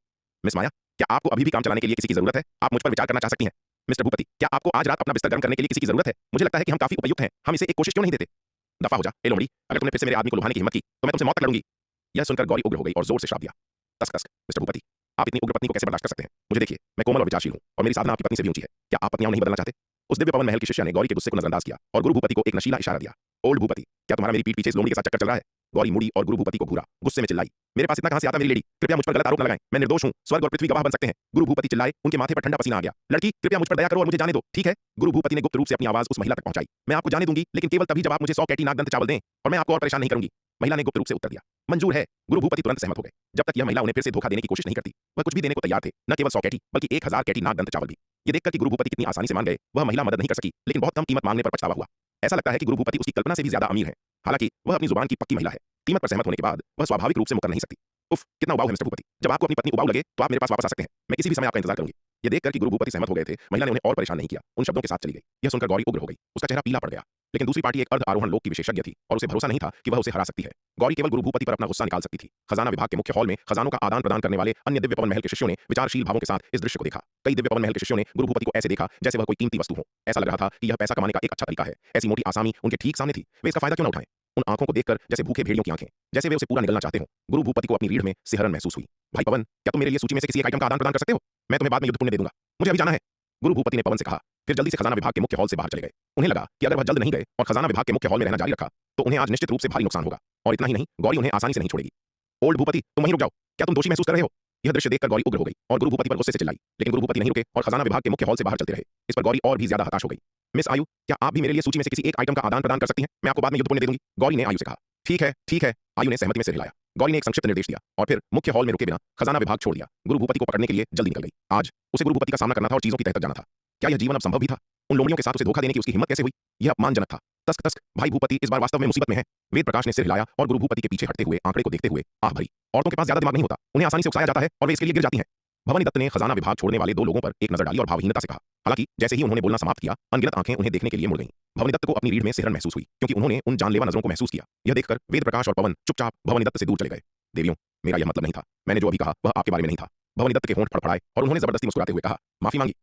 मिस माया, क्या आपको अभी भी काम चलाने के लिए किसी की जरूरत है? आप मुझ पर विचार करना चाह सकती हैं। मिस्टर भूपति, क्या आपको आज रात अपना बिस्तर गर्म करने के लिए किसी की जरूरत है? मुझे लगता है कि हम काफी उपयुक्त हैं, हम इसे एक कोशिश क्यों नहीं देते? दफा हो जा, ए लोमड़ी, अगर तुमने फिर से मेरे आदमी को लुभाने की हिम्मत की तो मैं तुमसे मौत तक लड़ूंगी। यह सुनकर गौरी उग्र हो गई और जोर से श्राप दिया। तस्क तस्क, मिस्टर भूपति, आप इतनी उग्र पत्नी को कैसे बर्दाश्त कर सकते हैं? मुझे देखिए, मैं कोमल और विचारशील हूं और मेरी साधना आपकी पत्नी से भी ऊंची है। क्या आप पत्नियां नहीं बदलना चाहते? उस दिव्य पवन महल की शिष्या ने गौरी के गुस्से को नजरअंदाज किया और गुरु भूपति को एक नशीला इशारा दिया। ओल्ड भूपति, क्या तुम्हारा मेरी पीठ पीछे इस लोमड़ी के साथ चक्कर चल रहा है? गौरी मुड़ी और गुरु भूपति को घूरा, गुस्से में चिल्लाई। मेरे पास इतना कहां से आता मेरी लेडी? कृपया मुझ पर गलत आरोप न लगाएं, मैं निर्दोष हूं, स्वर्ग और पृथ्वी गवाह बन सकते हैं। गुरु भूपति चिल्लाए, उनके माथे पर ठंडा पसीना आ गया। लड़की, कृपया मुझ पर दया करो और मुझे जाने दो, ठीक है? गुरु भूपति ने गुप्त रूप से अपनी आवाज उस महिला तक पहुंचाई। मैं आपको जाने दूंगी, लेकिन केवल तभी जब आप मुझे 100 कैटी नागदंत चावल दें और मैं आपको और परेशान नहीं करूंगी। महिला ने गुप्त रूप से उत्तर दिया। मंजूर है। गुरु भूपति तुरंत सहमत हो गए। जब तक यह महिला उन्हें फिर से धोखा देने की कोशिश नहीं करती, वह कुछ भी देने को तैयार थे, न केवल 100 कैटी बल्कि 1000 कैटी नागदंत चावल भी। ये देखकर कि गुरु भूपति कितनी आसानी से मान गए, वह महिला मदद नहीं कर सकी, लेकिन बहुत कम कीमत मांगने पर पछतावा हुआ। ऐसा लगता है कि गुरु भूपति उसकी कल्पना से भी ज्यादा अमीर है। हालांकि वह अपनी जुबान की पक्की महिला है। कीमत पर सहमत होने के बाद वह स्वाभाविक रूप से मुकर नहीं सकती। उफ, कितना उबाऊ है मिस्टर भूपति। जब आपको अपनी पत्नी उबाऊ लगे तो आप मेरे पास वापस आ सकते हैं। मैं किसी भी समय आपका इंतजार करूंगी। ये देखकर कि गुरु भूपति सहमत हो गए थे, महिला ने उन्हें और परेशान नहीं किया, उन शब्दों के साथ चली गई। यह सुनकर गौरी उग्र हो गई, उसका चेहरा पीला पड़ गया। लेकिन दूसरी पार्टी एक अर्ध आरोहण लोक की विशेषज्ञ थी और उसे भरोसा नहीं था कि वह उसे हरा सकती है। गौरी केवल गुरु भूपति पर अपना गुस्सा निकाल सकती थी। खजाना विभाग के मुख्य हॉल में खजानों का आदान प्रदान करने वाले अन्य दिव्य पवन महल के शिष्यों ने विचारशील भावों के साथ इस दृश्य को देखा। कई दिव्य पवन महल के शिष्यों ने गुरु भूपति को ऐसे देखा जैसे वह कोई कीमती वस्तु हो। ऐसा लग रहा था कि यह पैसा कमाने का एक अच्छा तरीका है। ऐसी मोटी आसामी उनके ठीक सामने थी, वे इसका फायदा क्यों न उठाएं? उन आंखों को देखकर जैसे भूखे भेड़ियों की आंखें, जैसे वे उसे पूरा निगलना चाहते हो। गुरु भूपति को अपनी रीढ़ में सिहरन महसूस हुई। भाई पवन, क्या तुम मेरे लिए सूची में से किसी एक आइटम का आदान प्रदान कर सकते हो? मैं तुम्हें बाद में युद्ध पुण्य दे दूंगा, मुझे अभी जाना है। गुरु भूपति ने पवन से कहा, फिर जल्दी से खजाना विभाग के मुख्य हॉल से बाहर चले गए। उन्हें लगा कि अगर वह जल्द नहीं गए और खजाना विभाग के मुख्य हॉल में रहना जारी रखा तो उन्हें आज निश्चित रूप से भारी नुकसान होगा। और इतना ही नहीं, गौरी उन्हें आसानी से नहीं छोड़ेगी। ओल्ड भूपति, तुम वहीं रुक जाओ, क्या तुम दोषी महसूस कर रहे हो? यह दृश्य देखकर गौरी उग्र हो गई और गुरु भूपति पर गुस्से से चिल्लाई। लेकिन गुरु भूपति नहीं रुके और खजाना विभाग के मुख्य हॉल से बाहर चलते रहे। इस पर गौरी और भी ज्यादा हताश हो गई। मिस आयु, क्या आप भी मेरे लिए सूची में से किसी एक आइटम का आदान प्रदान कर सकती हैं? मैं आपको बाद में युद्ध पुण्य दे दूंगी। गौरी ने आयु से कहा। ठीक है, ठीक है। आयु ने सहमति में सिर हिलाया। गौरी ने एक संक्षिप्त निर्देश दिया और फिर मुख्य हॉल में रुके बिना खजाना विभाग छोड़ दिया। गुरु भूपति को पकड़ने के लिए जल्दी निकल गई। आज उसे गुरु भूपति का सामना करना था और चीजों की तह तक जाना था। क्या यह जीवन अब संभव भी था? उन लोमड़ियों के साथ उसे धोखा देने की उसकी हिम्मत कैसे हुई? यह अपमानजनक था। तस्क तस्क, भाई भूपति इस बार वास्तव में मुसीबत में है। वेद प्रकाश ने सिर हिलाया और गुरु भूपति के पीछे हटते हुए आंकड़े को देखते हुए आह भरी। औरतों के पास ज्यादा दिमाग नहीं होता, उन्हें आसानी से उकसाया जाता है और वे इसके लिए गिर जाती हैं। भवानी दत्त ने खजाना विभाग छोड़ने वाले 2 लोगों पर एक नजर डाली और भावहीनता से कहा। हालांकि जैसे ही उन्होंने बोलना समाप्त किया, अनगिनत आंखें उन्हें देखने के लिए मुड़ गईं। भवानी दत्त को अपनी रीढ़ में सिहरन महसूस हुई क्योंकि उन्होंने उन जानलेवा नजरों को महसूस किया। यह देखकर वेद प्रकाश और पवन चुपचाप भवानी दत्त से दूर चले गए। देवियों, मेरा यह मतलब नहीं था। मैंने जो अभी कहा वह आपके बारे में नहीं था। भवानी दत्त के होंठ फड़फड़ाए और उन्होंने जबरदस्ती मुस्कुराते हुए कहा, माफी मांगी।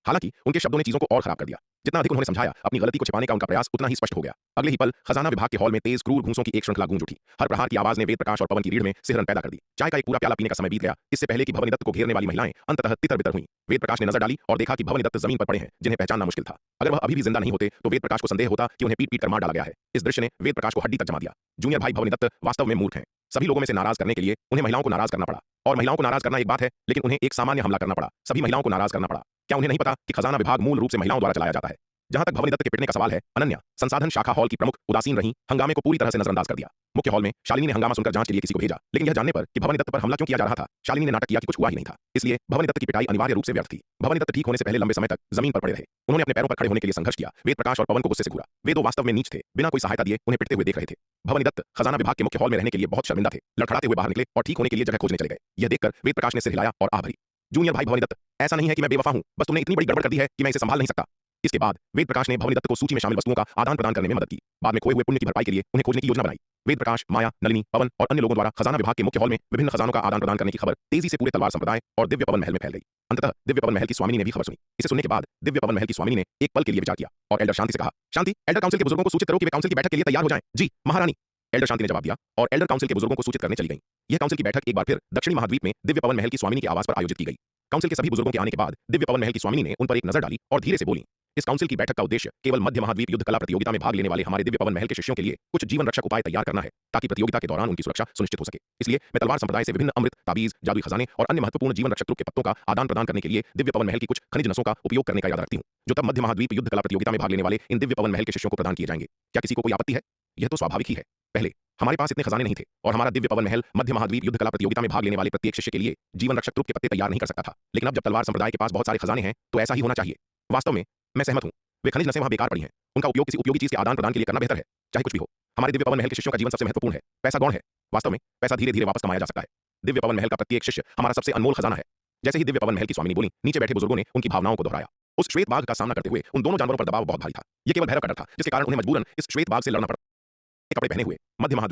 हालांकि उनके शब्दों ने चीजों को और खराब कर दिया। जितना अधिक उन्होंने समझाया, अपनी गलती को छिपाने का उनका प्रयास उतना ही स्पष्ट हो गया। अगले ही पल खजाना विभाग के हॉल में तेज क्रूर घूंसों की एक श्रृंखला गूंज उठी। हर प्रहार की आवाज ने वेद प्रकाश और पवन की रीढ़ में सिहरन पैदा कर दी। चाय का एक पूरा प्याला पीने का समय बीत गया, इससे पहले कि भवानी दत्त को घेरने वाली महिलाएं अंततः तितर-बितर हुईं। वेद प्रकाश ने नजर डाली और देखा कि भवानी दत्त जमीन पर पड़े हैं, जिन्हें पहचानना मुश्किल था। अगर वह अभी भी जिंदा नहीं होते तो वेद प्रकाश को संदेह होता कि उन्हें पीट-पीट कर मार डाला गया है। इस दृश्य ने वेद प्रकाश को हड्डी तक जमा दिया। जूनियर भाई भवानी दत्त वास्तव में मूर्ख हैं। सभी लोगों में से नाराज करने के लिए उन्हें महिलाओं को नाराज करना पड़ा। और महिलाओं को नाराज करना एक बात है, लेकिन उन्हें एक सामान्य हमला करना पड़ा। सभी महिलाओं को नाराज करना पड़ा। क्या उन्हें नहीं पता कि खजाना विभाग मूल रूप से महिलाओं द्वारा चलाया जाता है? जहां तक भवानी दत्त के पिटने का सवाल है, अनन्या संसाधन शाखा हॉल की प्रमुख उदासीन रही, हंगामे को पूरी तरह से नजरअंदाज कर दिया। मुख्य हॉल में शालिनी ने हंगामा सुनकर जांच के लिए किसी को भेजा, लेकिन यह जानने पर कि भवानी दत्त पर हमला क्यों किया जा रहा था, शालिनी ने नाटक किया कि कुछ हुआ ही नहीं था। इसलिए भवानी दत्त की पिटाई अनिवार्य रूप से व्यर्थ थी। भवानी दत्त ठीक होने से पहले लंबे समय तक जमीन पर पड़े रहे। उन्होंने अपने पैरों पर खड़े होने के लिए संघर्ष किया। वेद प्रकाश और पवन को गुस्से से घूरा। वे दो वास्तव में नीच थे, बिना कोई सहायता दिए उन्हें पिटते हुए देख रहे थे। भवानी दत्त खजाना विभाग के मुख्य हॉल में रहने के लिए बहुत शर्मिंदा थे। लड़खड़ाते हुए बाहर निकले और ठीक होने के लिए जगह खोजने चले गए। यह देखकर वेद प्रकाश ने सिर हिलाया और आह भरी। जूनियर भाई भवानी दत्त, ऐसा नहीं है कि मैं बेवफा हूं, बस तुमने इतनी बड़ी गड़बड़ कर दी है कि मैं इसे संभाल नहीं सकता। इसके बाद वेद प्रकाश ने भवानी दत्त को सूची में शामिल वस्तुओं का आदान प्रदान करने में मदद की। बाद में खोए हुए पुण्य की भरपाई के लिए उन्हें खोजने की योजना बनाई। वेद प्रकाश, माया, नलिनी, पवन और अन्य लोगों द्वारा खजाना विभाग के मुख्य हॉल में विभिन्न खजानों का आदान प्रदान करने की खबर तेजी से पूरे तलवार संप्रदाय और दिव्य पवन महल में फैल गई। अंततः दिव्य पवन महल की स्वामिनी ने भी खबर सुनी। इसे सुनने के बाद दिव्य पवन महल की स्वामिनी ने एक पल के लिए विचार किया और एल्डर शांति से कहा, शांति, एल्डर काउंसिल के बुजुर्गों को सूचित करो कि वे काउंसिल की बैठक के लिए तैयार हो जाएं। जी महारानी, एल्डर शांति ने जवाब दिया और एल्डर काउंसिल के बुजुर्गों को सूचित करने चली गई। यह काउंसिल की बैठक एक बार फिर दक्षिणी महाद्वीप में दिव्य पवन महल की स्वामिनी के आवास पर आयोजित की गई। काउंसिल के सभी बुजुर्गों के आने के बाद दिव्य पवन महल की स्वामिनी ने उन पर एक नजर डाली और धीरे से बोली, इस काउंसिल की बैठक का उद्देश्य केवल मध्य महाद्वीप युद्ध कला प्रतियोगिता में भाग लेने वाले हमारे दिव्य पवन महल के शिष्यों के लिए कुछ जीवन रक्षक उपाय तैयार करना है, ताकि प्रतियोगिता के दौरान उनकी सुरक्षा सुनिश्चित हो सके। इसलिए मैं तलवार संप्रदाय से विभिन्न अमृत, ताबीज, जादुई खजाने और अन्य महत्वपूर्ण जीवन रक्षक के पत्तों का आदान प्रदान करने के लिए दिव्य पवन महल की कुछ खनिज नसों का उपयोग करने का इरादा रखती हूँ, जो तब मध्य महाद्वीप युद्ध कला प्रतियोगिता में भाग लेने वाले इन दिव्य पवन महल के शिष्यों को प्रदान किए जाएंगे। क्या किसी को कोई आपत्ति है? यह तो स्वाभाविक ही है। पहले हमारे पास इतने खजाने नहीं थे और हमारा दिव्य पवन महल मध्य महाद्वीप युद्ध कला प्रतियोगिता में भाग लेने वाले प्रत्येक शिष्य के लिए जीवन रक्षक ट्रुप के पत्ते तैयार नहीं कर सकता था। लेकिन अब जब तलवार संप्रदाय के पास बहुत सारे खजाने हैं तो ऐसा ही होना चाहिए। वास्तव में मैं सहमत हूं। वे खनिज नसें वहां बेकार पड़ी हैं। उनका उपयोग किसी उपयोगी चीज के आदान प्रदान के लिए करना बेहतर है। चाहे कुछ भी हो, हमारे दिव्य पवन महल के शिष्यों का जीवन सबसे महत्वपूर्ण है। पैसा गौण है। वास्तव में पैसा धीरे धीरे वापस कमाया जा सकता है। दिव्य पवन महल का प्रत्येक शिष्य हमारा सबसे अनमोल खजाना है। जैसे ही दिव्य पवन महल की स्वामिनी बोली, नीचे बैठे बुजुर्गों ने उनकी भावनाओं को दोहराया। उस श्वेत बाघ का सामना करते हुए उन दोनों जानवरों पर दबाव बहुत भारी था। यह केवल भैरव का डर था, जिसके कारण उन्हें मजबूरन इस श्वेत बाघ से लड़ना पड़ा। कपड़े पहने हुए मध्य महाद्वीप